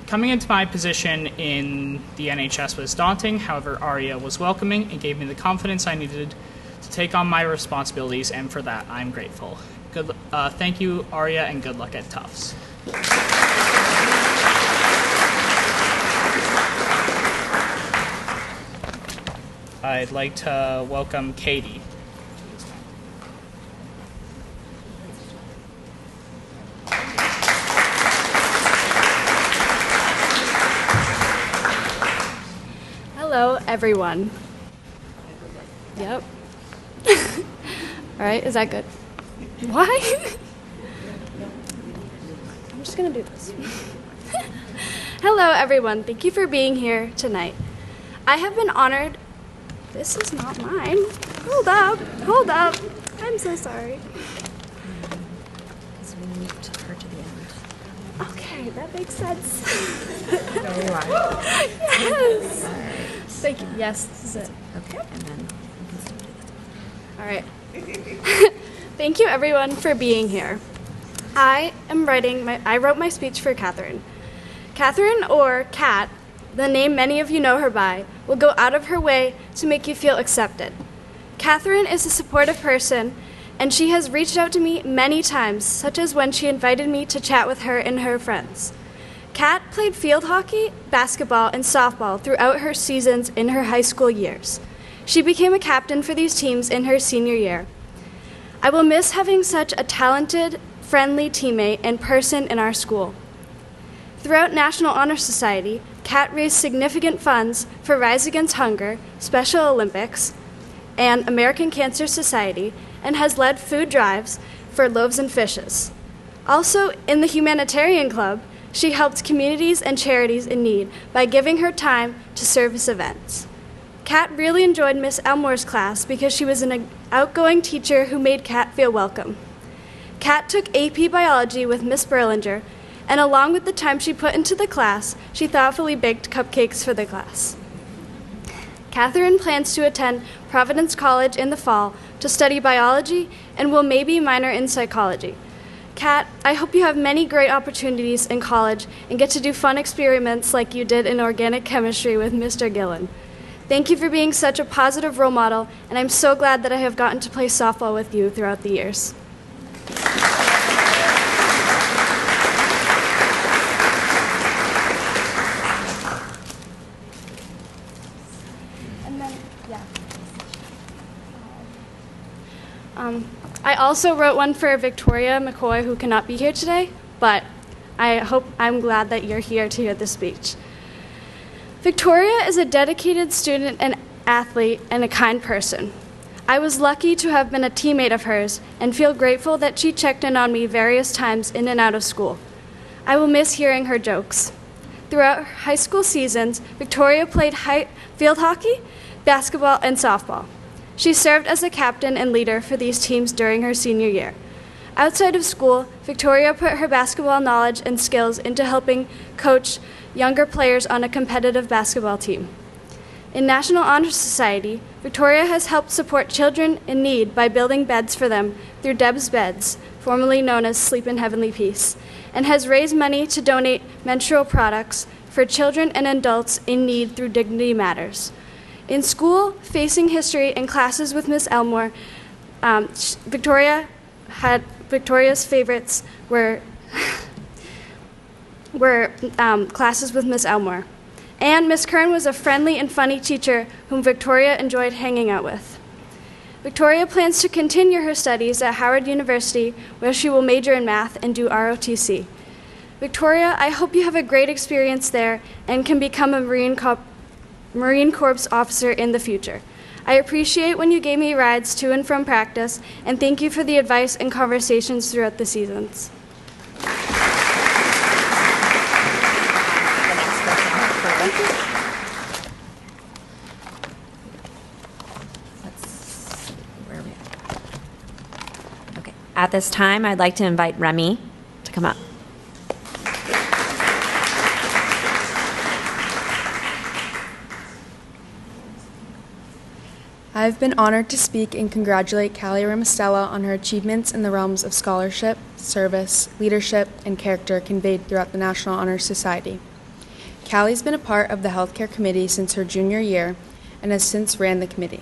Coming into my position in the NHS was daunting, however, Aria was welcoming and gave me the confidence I needed to take on my responsibilities, and for that, I'm grateful. Thank you, Aria, and good luck at Tufts. I'd like to welcome Katie. Hello, everyone. Yep. All right, is that good? Why? I'm just gonna do this. Hello, everyone. Thank you for being here tonight. I have been honored. This is not mine. Hold up. Hold up. I'm so sorry. Because we moved her to the end. Okay, that makes sense. There you are. Yes. Thank you. Yes, this is it. Okay, and then you can still do this. All right. Thank you, everyone, for being here. I wrote my speech for Catherine. Catherine, or Kat, the name many of you know her by, will go out of her way to make you feel accepted. Catherine is a supportive person, and she has reached out to me many times, such as when she invited me to chat with her and her friends. Kat played field hockey, basketball, and softball throughout her seasons in her high school years. She became a captain for these teams in her senior year. I will miss having such a talented, friendly teammate and person in our school. Throughout National Honor Society, Kat raised significant funds for Rise Against Hunger, Special Olympics, and American Cancer Society, and has led food drives for Loaves and Fishes. Also, in the Humanitarian Club, she helped communities and charities in need by giving her time to service events. Kat really enjoyed Miss Elmore's class because she was an outgoing teacher who made Kat feel welcome. Kat took AP Biology with Miss Berlinger, and along with the time she put into the class, she thoughtfully baked cupcakes for the class. Catherine plans to attend Providence College in the fall to study biology and will maybe minor in psychology. Kat, I hope you have many great opportunities in college and get to do fun experiments like you did in organic chemistry with Mr. Gillen. Thank you for being such a positive role model, and I'm so glad that I have gotten to play softball with you throughout the years. I also wrote one for Victoria McCoy, who cannot be here today, but I'm glad that you're here to hear the speech. Victoria is a dedicated student and athlete and a kind person. I was lucky to have been a teammate of hers and feel grateful that she checked in on me various times in and out of school. I will miss hearing her jokes. Throughout high school seasons, Victoria played field hockey, basketball, and softball. She served as a captain and leader for these teams during her senior year. Outside of school, Victoria put her basketball knowledge and skills into helping coach younger players on a competitive basketball team. In National Honor Society, Victoria has helped support children in need by building beds for them through Deb's Beds, formerly known as Sleep in Heavenly Peace, and has raised money to donate menstrual products for children and adults in need through Dignity Matters. In school, facing history and classes with Miss Elmore, Victoria's favorites were classes with Miss Elmore. And Miss Kern was a friendly and funny teacher whom Victoria enjoyed hanging out with. Victoria plans to continue her studies at Howard University, where she will major in math and do ROTC. Victoria, I hope you have a great experience there and can become a Marine Corps officer in the future. I appreciate when you gave me rides to and from practice, and thank you for the advice and conversations throughout the seasons. At this time, I'd like to invite Remy to come up. I've been honored to speak and congratulate Callie Ramostella on her achievements in the realms of scholarship, service, leadership, and character conveyed throughout the National Honor Society. Callie's been a part of the Healthcare Committee since her junior year and has since ran the committee.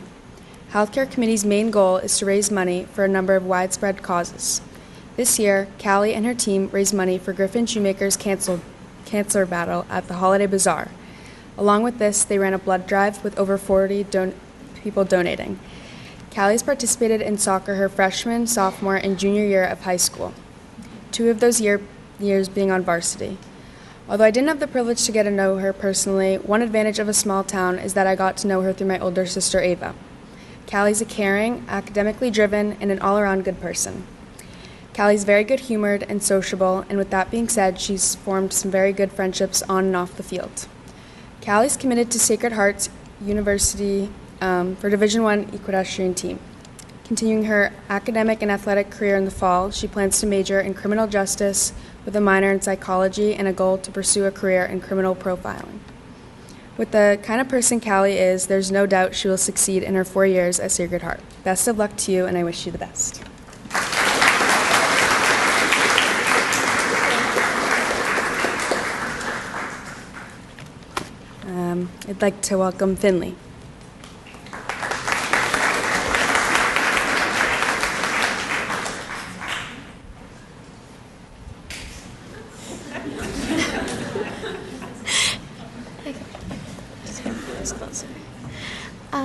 Healthcare Committee's main goal is to raise money for a number of widespread causes. This year, Callie and her team raised money for Griffin Shoemaker's cancer battle at the Holiday Bazaar. Along with this, they ran a blood drive with over 40 people donating. Callie's participated in soccer her freshman, sophomore, and junior year of high school, 2 of those years being on varsity. Although I didn't have the privilege to get to know her personally, one advantage of a small town is that I got to know her through my older sister, Ava. Callie's a caring, academically driven, and an all-around good person. Callie's very good-humored and sociable, and with that being said, she's formed some very good friendships on and off the field. Callie's committed to Sacred Hearts University for Division I equestrian team. Continuing her academic and athletic career in the fall, she plans to major in criminal justice with a minor in psychology and a goal to pursue a career in criminal profiling. With the kind of person Callie is, there's no doubt she will succeed in her 4 years at Sacred Heart. Best of luck to you, and I wish you the best. I'd like to welcome Finley.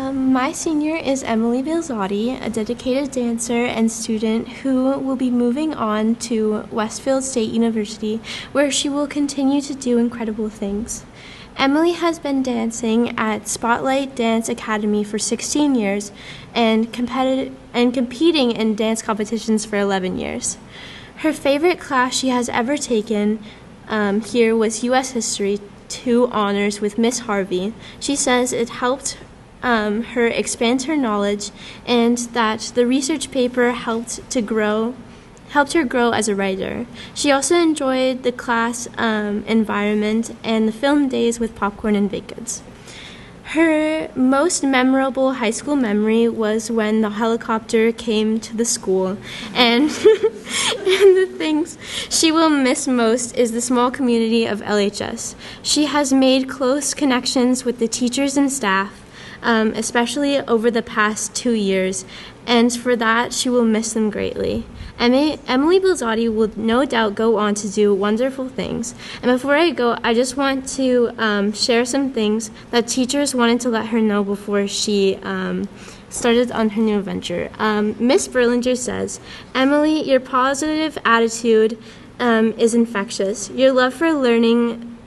My senior is Emily Bilzotti, a dedicated dancer and student who will be moving on to Westfield State University, where she will continue to do incredible things. Emily has been dancing at Spotlight Dance Academy for 16 years and competing in dance competitions for 11 years. Her favorite class she has ever taken here was U.S. History 2 honors with Miss Harvey. She says it helped her expand her knowledge and that the research paper helped her grow as a writer. She also enjoyed the class environment and the film days with popcorn and baked goods. Her most memorable high school memory was when the helicopter came to the school, and, and the things she will miss most is the small community of LHS. She has made close connections with the teachers and staff, especially over the past 2 years, and for that she will miss them greatly. Emily Bilzotti will no doubt go on to do wonderful things. And before I go, I just want to share some things that teachers wanted to let her know before she started on her new venture. Miss Berlinger says, "Emily, your positive attitude is infectious. Your love for learning,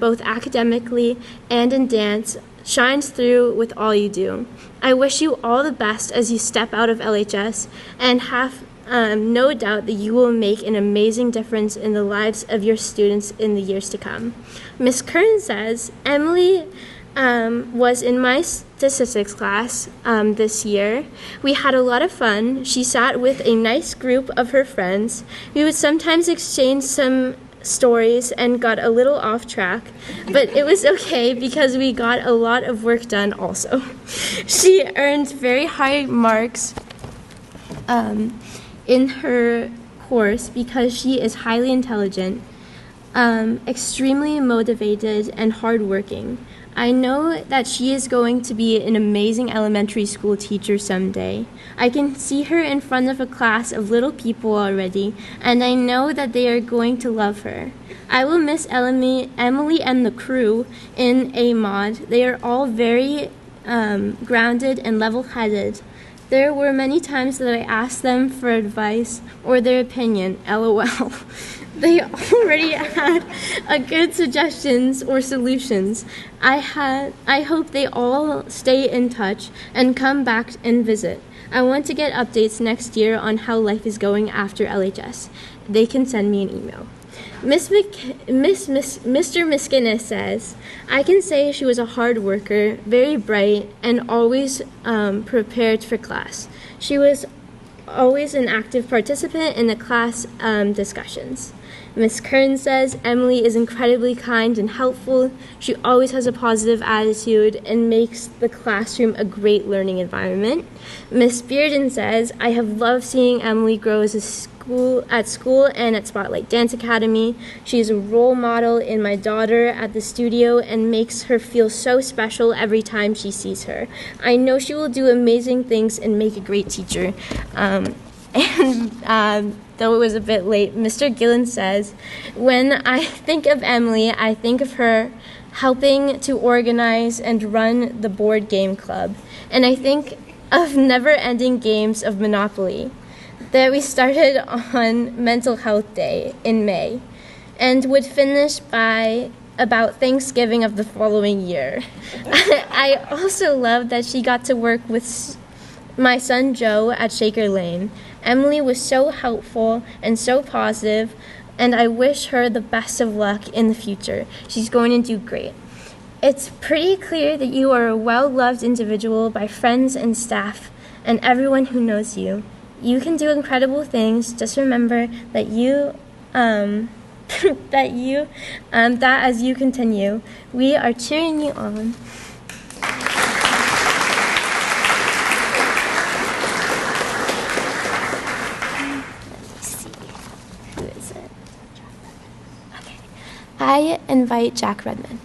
both academically and in dance, shines through with all you do. I wish you all the best as you step out of LHS and have no doubt that you will make an amazing difference in the lives of your students in the years to come." Miss Kern says, "Emily was in my statistics class this year. We had a lot of fun. She sat with a nice group of her friends. We would sometimes exchange some stories and got a little off track, but it was okay because we got a lot of work done also. She earned very high marks in her course because she is highly intelligent, extremely motivated, and hardworking. I know that she is going to be an amazing elementary school teacher someday. I can see her in front of a class of little people already, and I know that they are going to love her. I will miss Emily and the crew in A-Mod. They are all very grounded and level-headed. There were many times that I asked them for advice or their opinion, LOL. they already had a good suggestions or solutions. I hope they all stay in touch and come back and visit. I want to get updates next year on how life is going after LHS. They can send me an email. Mr. Miskinnis says, I can say she was a hard worker, very bright, and always prepared for class. She was always an active participant in the class discussions. Miss Kern says, Emily is incredibly kind and helpful. She always has a positive attitude and makes the classroom a great learning environment. Miss Bearden says, I have loved seeing Emily grow at school and at Spotlight Dance Academy. She is a role model in my daughter at the studio and makes her feel so special every time she sees her. I know she will do amazing things and make a great teacher. Though it was a bit late, Mr. Gillen says, when I think of Emily, I think of her helping to organize and run the board game club. And I think of never-ending games of Monopoly that we started on Mental Health Day in May and would finish by about Thanksgiving of the following year. I also love that she got to work with my son Joe at Shaker Lane. Emily was so helpful and so positive, and I wish her the best of luck in the future. She's going to do great. It's pretty clear that you are a well-loved individual by friends and staff and everyone who knows you. You can do incredible things. Just remember that that as you continue, we are cheering you on. I invite Jack Redman.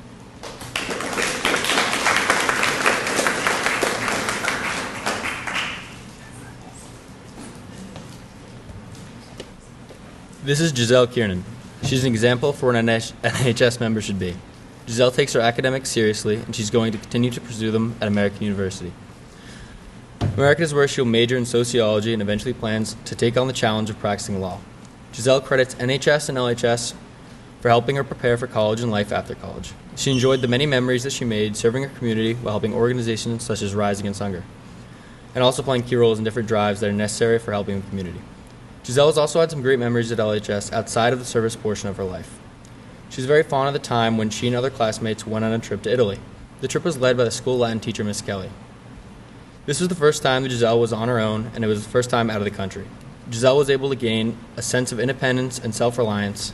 This is Giselle Kiernan. She's an example for what an NHS member should be. Giselle takes her academics seriously, and she's going to continue to pursue them at American University. American is where she'll major in sociology and eventually plans to take on the challenge of practicing law. Giselle credits NHS and LHS for helping her prepare for college and life after college. She enjoyed the many memories that she made serving her community while helping organizations such as Rise Against Hunger, and also playing key roles in different drives that are necessary for helping the community. Giselle has also had some great memories at LHS outside of the service portion of her life. She's very fond of the time when she and other classmates went on a trip to Italy. The trip was led by the school Latin teacher, Miss Kelly. This was the first time that Giselle was on her own, and it was the first time out of the country. Giselle was able to gain a sense of independence and self-reliance,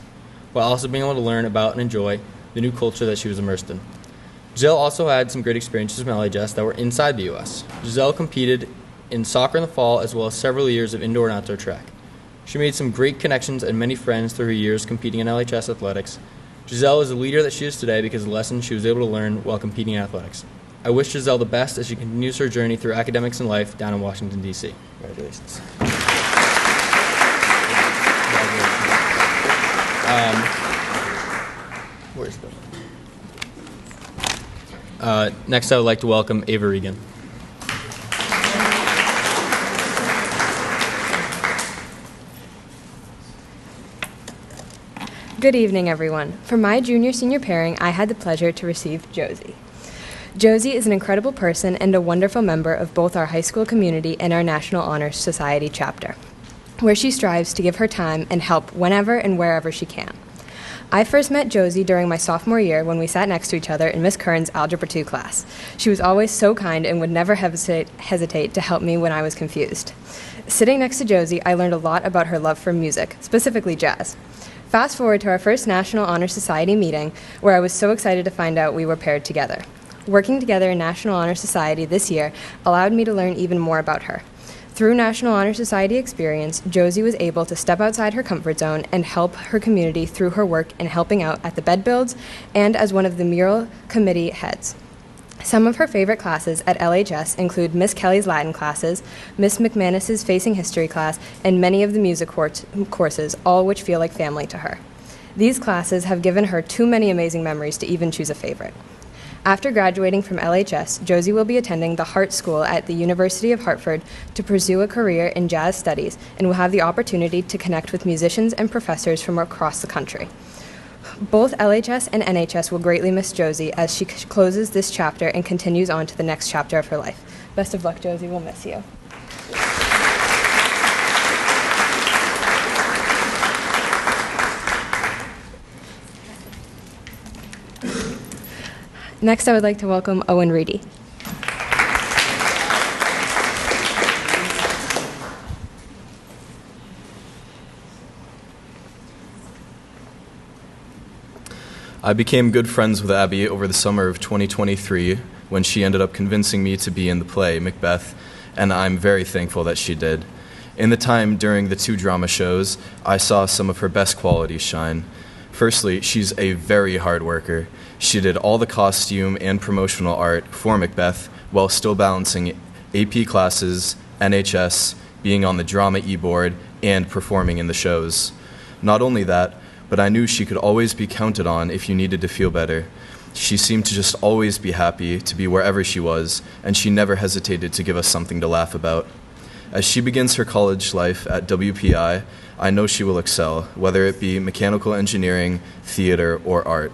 while also being able to learn about and enjoy the new culture that she was immersed in. Giselle also had some great experiences from LHS that were inside the U.S. Giselle competed in soccer in the fall, as well as several years of indoor and outdoor track. She made some great connections and many friends through her years competing in LHS athletics. Giselle is the leader that she is today because of the lessons she was able to learn while competing in athletics. I wish Giselle the best as she continues her journey through academics and life down in Washington, D.C. Congratulations. Where's the... Next, I would like to welcome Ava Regan. Good evening, everyone. For my junior-senior pairing, I had the pleasure to receive Josie. Josie is an incredible person and a wonderful member of both our high school community and our National Honor Society chapter, where she strives to give her time and help whenever and wherever she can. I first met Josie during my sophomore year when we sat next to each other in Miss Kern's Algebra 2 class. She was always so kind and would never hesitate to help me when I was confused. Sitting next to Josie, I learned a lot about her love for music, specifically jazz. Fast forward to our first National Honor Society meeting, where I was so excited to find out we were paired together. Working together in National Honor Society this year allowed me to learn even more about her. Through National Honor Society experience, Josie was able to step outside her comfort zone and help her community through her work in helping out at the bed builds and as one of the mural committee heads. Some of her favorite classes at LHS include Miss Kelly's Latin classes, Miss McManus's Facing History class, and many of the music courses, all which feel like family to her. These classes have given her too many amazing memories to even choose a favorite. After graduating from LHS, Josie will be attending the Hart School at the University of Hartford to pursue a career in jazz studies and will have the opportunity to connect with musicians and professors from across the country. Both LHS and NHS will greatly miss Josie as she closes this chapter and continues on to the next chapter of her life. Best of luck, Josie. We'll miss you. Next, I would like to welcome Owen Reedy. I became good friends with Abby over the summer of 2023 when she ended up convincing me to be in the play, Macbeth, and I'm very thankful that she did. In the time during the 2 drama shows, I saw some of her best qualities shine. Firstly, she's a very hard worker. She did all the costume and promotional art for Macbeth while still balancing AP classes, NHS, being on the drama e-board, and performing in the shows. Not only that, but I knew she could always be counted on if you needed to feel better. She seemed to just always be happy to be wherever she was, and she never hesitated to give us something to laugh about. As she begins her college life at WPI, I know she will excel, whether it be mechanical engineering, theater, or art.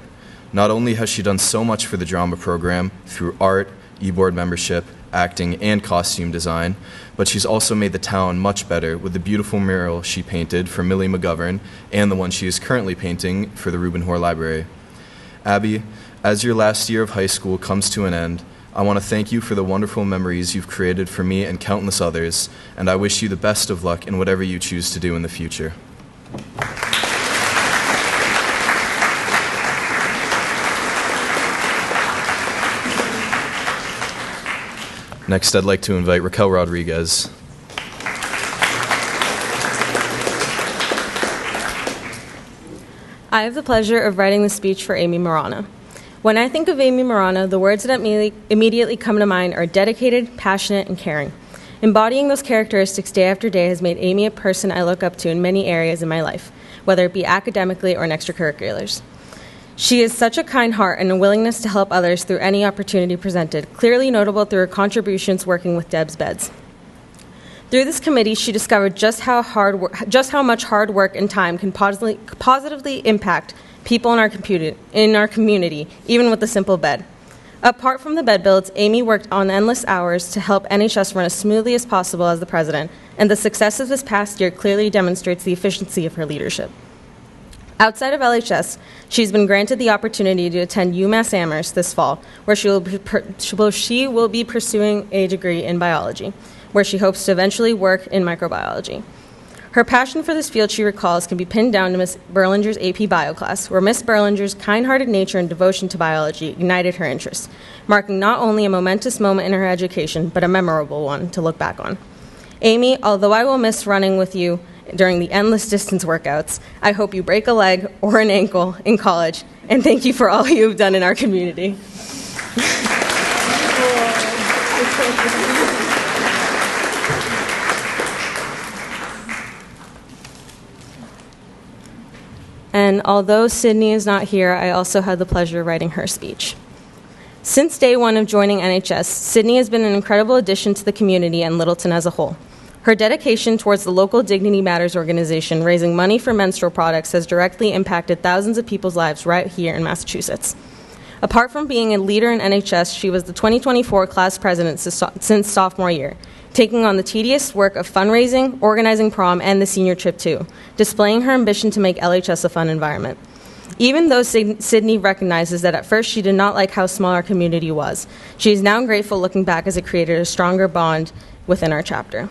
Not only has she done so much for the drama program through art, e-board membership, acting, and costume design, but she's also made the town much better with the beautiful mural she painted for Millie McGovern and the one she is currently painting for the Reuben Hoare Library. Abby, as your last year of high school comes to an end, I want to thank you for the wonderful memories you've created for me and countless others, and I wish you the best of luck in whatever you choose to do in the future. Next, I'd like to invite Raquel Rodriguez. I have the pleasure of writing the speech for Amy Marana. When I think of Amy Marana, the words that immediately come to mind are dedicated, passionate, and caring. Embodying those characteristics day after day has made Amy a person I look up to in many areas in my life, whether it be academically or in extracurriculars. She is such a kind heart and a willingness to help others through any opportunity presented, clearly notable through her contributions working with Deb's Beds. Through this committee, she discovered just how much hard work and time can positively impact people in our community, even with a simple bed. Apart from the bed builds, Amy worked on endless hours to help NHS run as smoothly as possible as the president, and the success of this past year clearly demonstrates the efficiency of her leadership. Outside of LHS, she's been granted the opportunity to attend UMass Amherst this fall, where she will be pursuing a degree in biology, where she hopes to eventually work in microbiology. Her passion for this field, she recalls, can be pinned down to Miss Berlinger's AP Bio class, where Miss Berlinger's kind-hearted nature and devotion to biology ignited her interest, marking not only a momentous moment in her education, but a memorable one to look back on. Amy, although I will miss running with you during the endless distance workouts, I hope you break a leg or an ankle in college, and thank you for all you've done in our community. And although Sydney is not here, I also had the pleasure of writing her speech. Since day one of joining NHS, Sydney has been an incredible addition to the community and Littleton as a whole. Her dedication towards the local Dignity Matters organization, raising money for menstrual products, has directly impacted thousands of people's lives right here in Massachusetts. Apart from being a leader in NHS, she was the 2024 class president since sophomore year, taking on the tedious work of fundraising, organizing prom, and the senior trip too, displaying her ambition to make LHS a fun environment. Even though Sydney recognizes that at first she did not like how small our community was, she is now grateful looking back as it created a stronger bond within our chapter.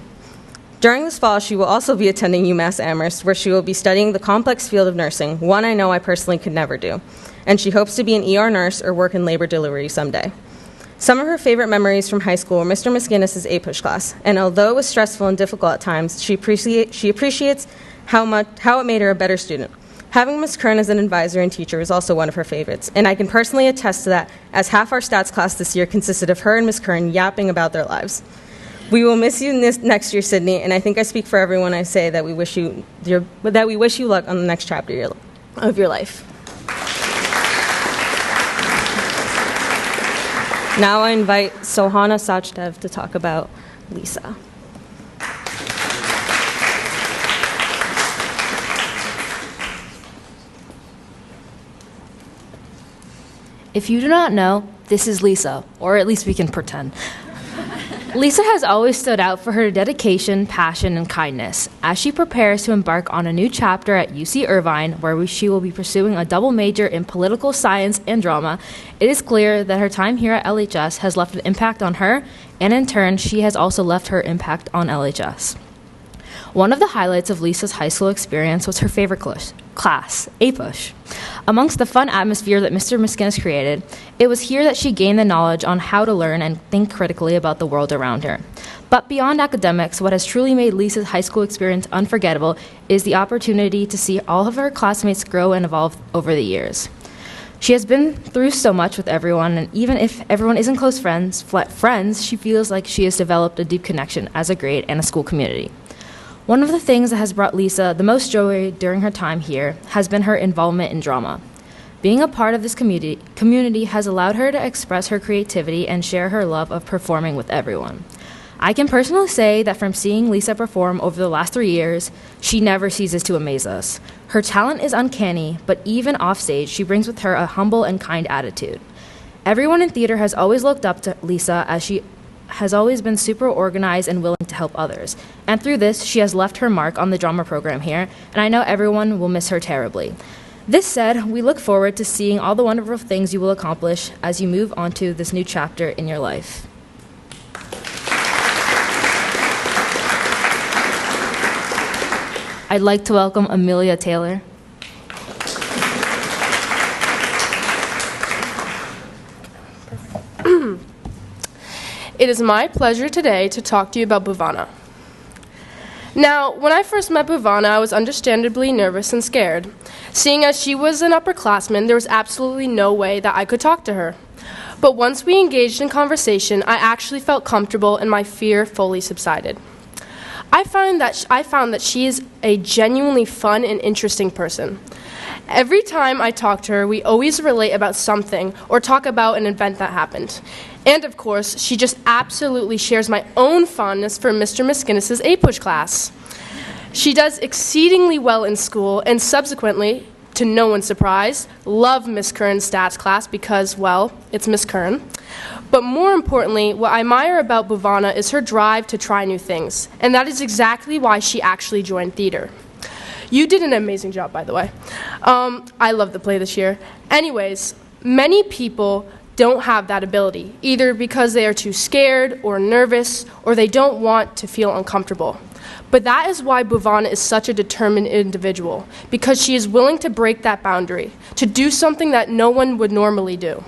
During this fall, she will also be attending UMass Amherst, where she will be studying the complex field of nursing, one I know I personally could never do, and she hopes to be an ER nurse or work in labor delivery someday. Some of her favorite memories from high school were Mr. McGinnis's APUSH class, and although it was stressful and difficult at times, she appreciates how it made her a better student. Having Ms. Kern as an advisor and teacher was also one of her favorites, and I can personally attest to that, as half our stats class this year consisted of her and Ms. Kern yapping about their lives. We will miss you next year, Sydney, and I think I speak for everyone I say that we wish you luck on the next chapter of your life. Now I invite Sohana Sachdev to talk about Lisa. If you do not know, this is Lisa, or at least we can pretend. Lisa has always stood out for her dedication, passion, and kindness. As she prepares to embark on a new chapter at UC Irvine, where she will be pursuing a double major in political science and drama, it is clear that her time here at LHS has left an impact on her, and in turn, she has also left her impact on LHS. One of the highlights of Lisa's high school experience was her favorite class, APUSH. Amongst the fun atmosphere that Mr. Miskinnis created, it was here that she gained the knowledge on how to learn and think critically about the world around her. But beyond academics, what has truly made Lisa's high school experience unforgettable is the opportunity to see all of her classmates grow and evolve over the years. She has been through so much with everyone, and even if everyone isn't close friends, she feels like she has developed a deep connection as a grade and a school community. One of the things that has brought Lisa the most joy during her time here has been her involvement in drama. Being a part of this community has allowed her to express her creativity and share her love of performing with everyone. I can personally say that from seeing Lisa perform over the last 3 years, she never ceases to amaze us. Her talent is uncanny, but even offstage, she brings with her a humble and kind attitude. Everyone in theater has always looked up to Lisa as she has always been super organized and willing to help others. And through this, she has left her mark on the drama program here, and I know everyone will miss her terribly. This said, we look forward to seeing all the wonderful things you will accomplish as you move on to this new chapter in your life. I'd like to welcome Amelia Taylor. It is my pleasure today to talk to you about Bhuvana. Now, when I first met Bhuvana, I was understandably nervous and scared. Seeing as she was an upperclassman, there was absolutely no way that I could talk to her. But once we engaged in conversation, I actually felt comfortable and my fear fully subsided. I found that she is a genuinely fun and interesting person. Every time I talk to her, we always relate about something or talk about an event that happened. And of course, she just absolutely shares my own fondness for Mr. Miskinnis' APUSH class. She does exceedingly well in school and subsequently, to no one's surprise, love Miss Kern's stats class because, well, it's Miss Kern. But more importantly, what I admire about Bhuvana is her drive to try new things, and that is exactly why she actually joined theater. You did an amazing job, by the way. I love the play this year. Anyways, many people don't have that ability, either because they are too scared or nervous, or they don't want to feel uncomfortable. But that is why Bhuvana is such a determined individual, because she is willing to break that boundary, to do something that no one would normally do.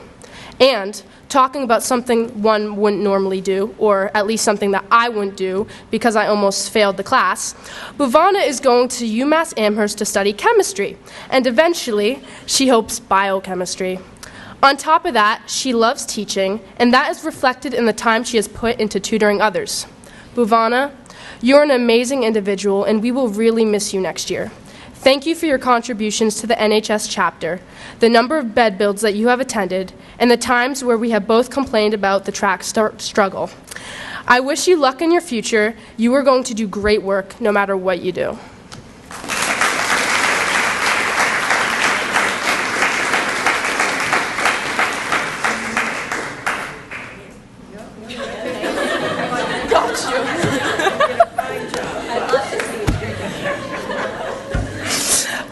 And talking about something one wouldn't normally do, or at least something that I wouldn't do because I almost failed the class, Bhuvana is going to UMass Amherst to study chemistry, and eventually, she hopes biochemistry. On top of that, she loves teaching, and that is reflected in the time she has put into tutoring others. Bhuvana, you're an amazing individual, and we will really miss you next year. Thank you for your contributions to the NHS chapter, the number of bed builds that you have attended, and the times where we have both complained about the track struggle. I wish you luck in your future. You are going to do great work no matter what you do.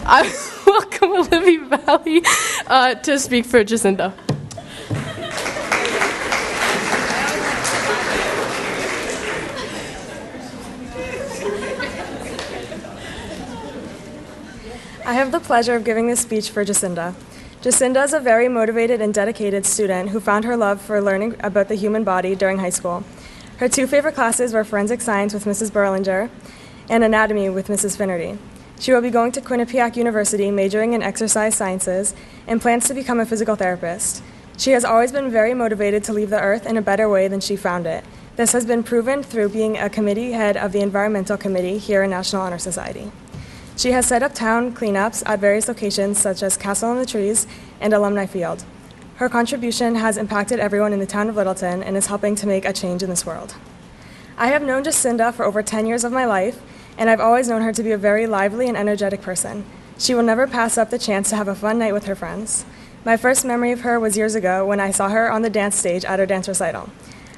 I welcome Olivia Valley to speak for Jacinda. I have the pleasure of giving this speech for Jacinda. Jacinda is a very motivated and dedicated student who found her love for learning about the human body during high school. Her two favorite classes were forensic science with Mrs. Berlinger and anatomy with Mrs. Finnerty. She will be going to Quinnipiac University, majoring in exercise sciences, and plans to become a physical therapist. She has always been very motivated to leave the earth in a better way than she found it. This has been proven through being a committee head of the Environmental Committee here in National Honor Society. She has set up town cleanups at various locations such as Castle in the Trees and Alumni Field. Her contribution has impacted everyone in the town of Littleton and is helping to make a change in this world. I have known Jacinda for over 10 years of my life, and I've always known her to be a very lively and energetic person. She will never pass up the chance to have a fun night with her friends. My first memory of her was years ago when I saw her on the dance stage at her dance recital.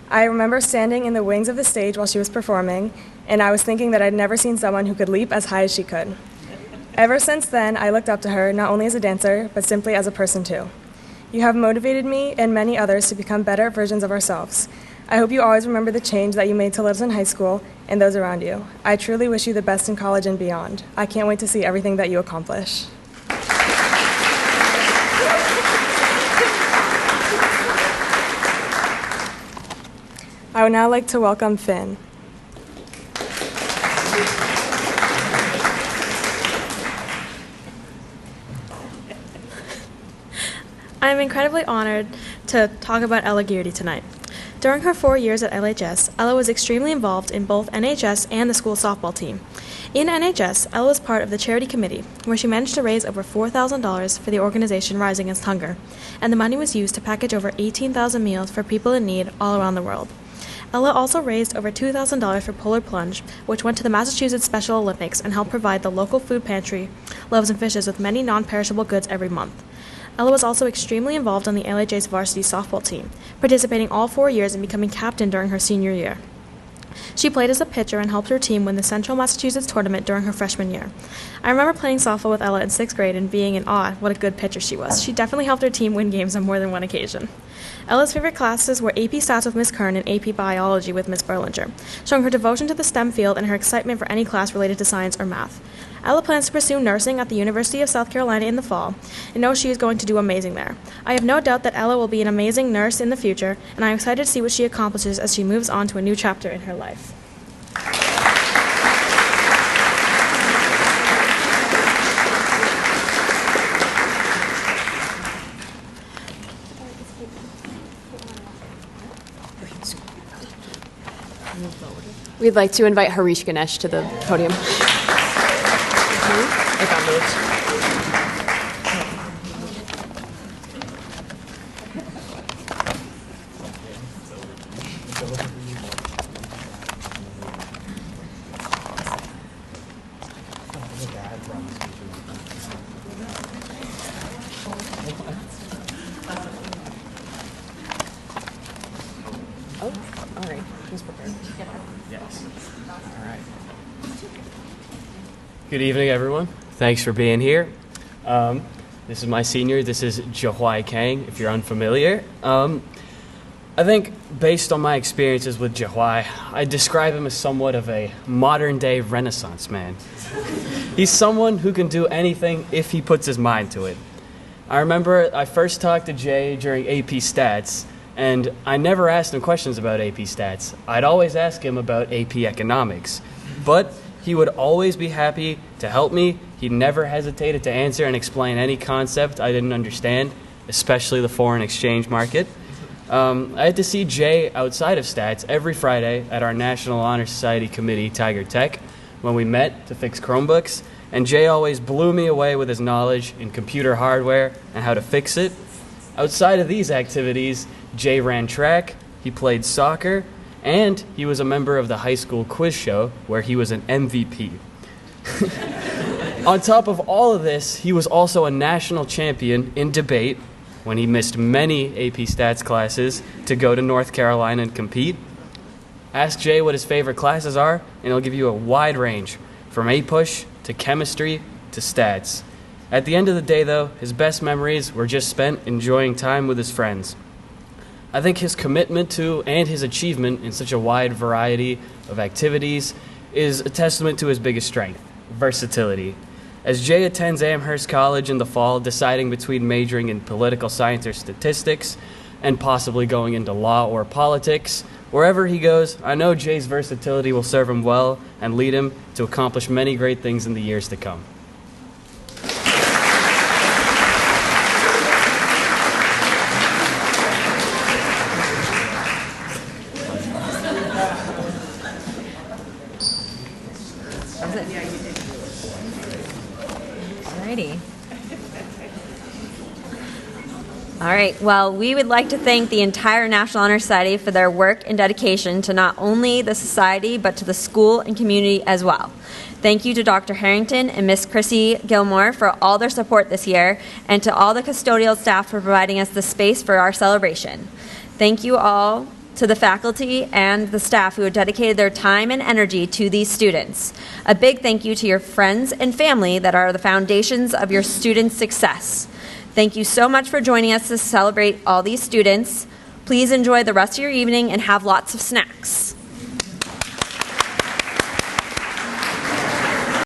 I remember standing in the wings of the stage while she was performing, and I was thinking that I'd never seen someone who could leap as high as she could. Ever since then, I looked up to her not only as a dancer, but simply as a person too. You have motivated me and many others to become better versions of ourselves. I hope you always remember the change that you made to Littleton High School and those around you. I truly wish you the best in college and beyond. I can't wait to see everything that you accomplish. I would now like to welcome Finn. I am incredibly honored to talk about Ella Gearty tonight. During her 4 years at LHS, Ella was extremely involved in both NHS and the school softball team. In NHS, Ella was part of the charity committee, where she managed to raise over $4,000 for the organization Rise Against Hunger, and the money was used to package over 18,000 meals for people in need all around the world. Ella also raised over $2,000 for Polar Plunge, which went to the Massachusetts Special Olympics and helped provide the local food pantry, Loaves and Fishes, with many non-perishable goods every month. Ella was also extremely involved on the LHA's varsity softball team, participating all 4 years and becoming captain during her senior year. She played as a pitcher and helped her team win the Central Massachusetts tournament during her freshman year. I remember playing softball with Ella in 6th grade and being in awe what a good pitcher she was. She definitely helped her team win games on more than one occasion. Ella's favorite classes were AP Stats with Miss Kern and AP Biology with Miss Berlinger, showing her devotion to the STEM field and her excitement for any class related to science or math. Ella plans to pursue nursing at the University of South Carolina in the fall and knows she is going to do amazing there. I have no doubt that Ella will be an amazing nurse in the future, and I am excited to see what she accomplishes as she moves on to a new chapter in her life. We'd like to invite Harish Ganesh to the podium. I found those. Oh, all right. Who's prepared? Yes. All right. Good evening, everyone. Thanks for being here. This is my senior. This is Jahuai Kang, if you're unfamiliar. I think based on my experiences with Jahuai, I describe him as somewhat of a modern-day Renaissance man. He's someone who can do anything if he puts his mind to it. I remember I first talked to Jay during AP Stats, and I never asked him questions about AP Stats. I'd always ask him about AP Economics. But he would always be happy to help me. He never hesitated to answer and explain any concept I didn't understand, especially the foreign exchange market. I had to see Jay outside of Stats every Friday at our National Honor Society Committee, Tiger Tech, when we met to fix Chromebooks, and Jay always blew me away with his knowledge in computer hardware and how to fix it. Outside of these activities, Jay ran track, he played soccer, and he was a member of the high school quiz show where he was an MVP. On top of all of this, he was also a national champion in debate when he missed many AP Stats classes to go to North Carolina and compete. Ask Jay what his favorite classes are, and he'll give you a wide range, from A-Push to chemistry to stats. At the end of the day, though, his best memories were just spent enjoying time with his friends. I think his commitment to and his achievement in such a wide variety of activities is a testament to his biggest strength, versatility. As Jay attends Amherst College in the fall, deciding between majoring in political science or statistics and possibly going into law or politics, wherever he goes, I know Jay's versatility will serve him well and lead him to accomplish many great things in the years to come. Alrighty. All right. Well, we would like to thank the entire National Honor Society for their work and dedication to not only the society, but to the school and community as well. Thank you to Dr. Harrington and Miss Chrissy Gilmore for all their support this year, and to all the custodial staff for providing us the space for our celebration. Thank you all to the faculty and the staff who have dedicated their time and energy to these students. A big thank you to your friends and family that are the foundations of your students' success. Thank you so much for joining us to celebrate all these students. Please enjoy the rest of your evening and have lots of snacks.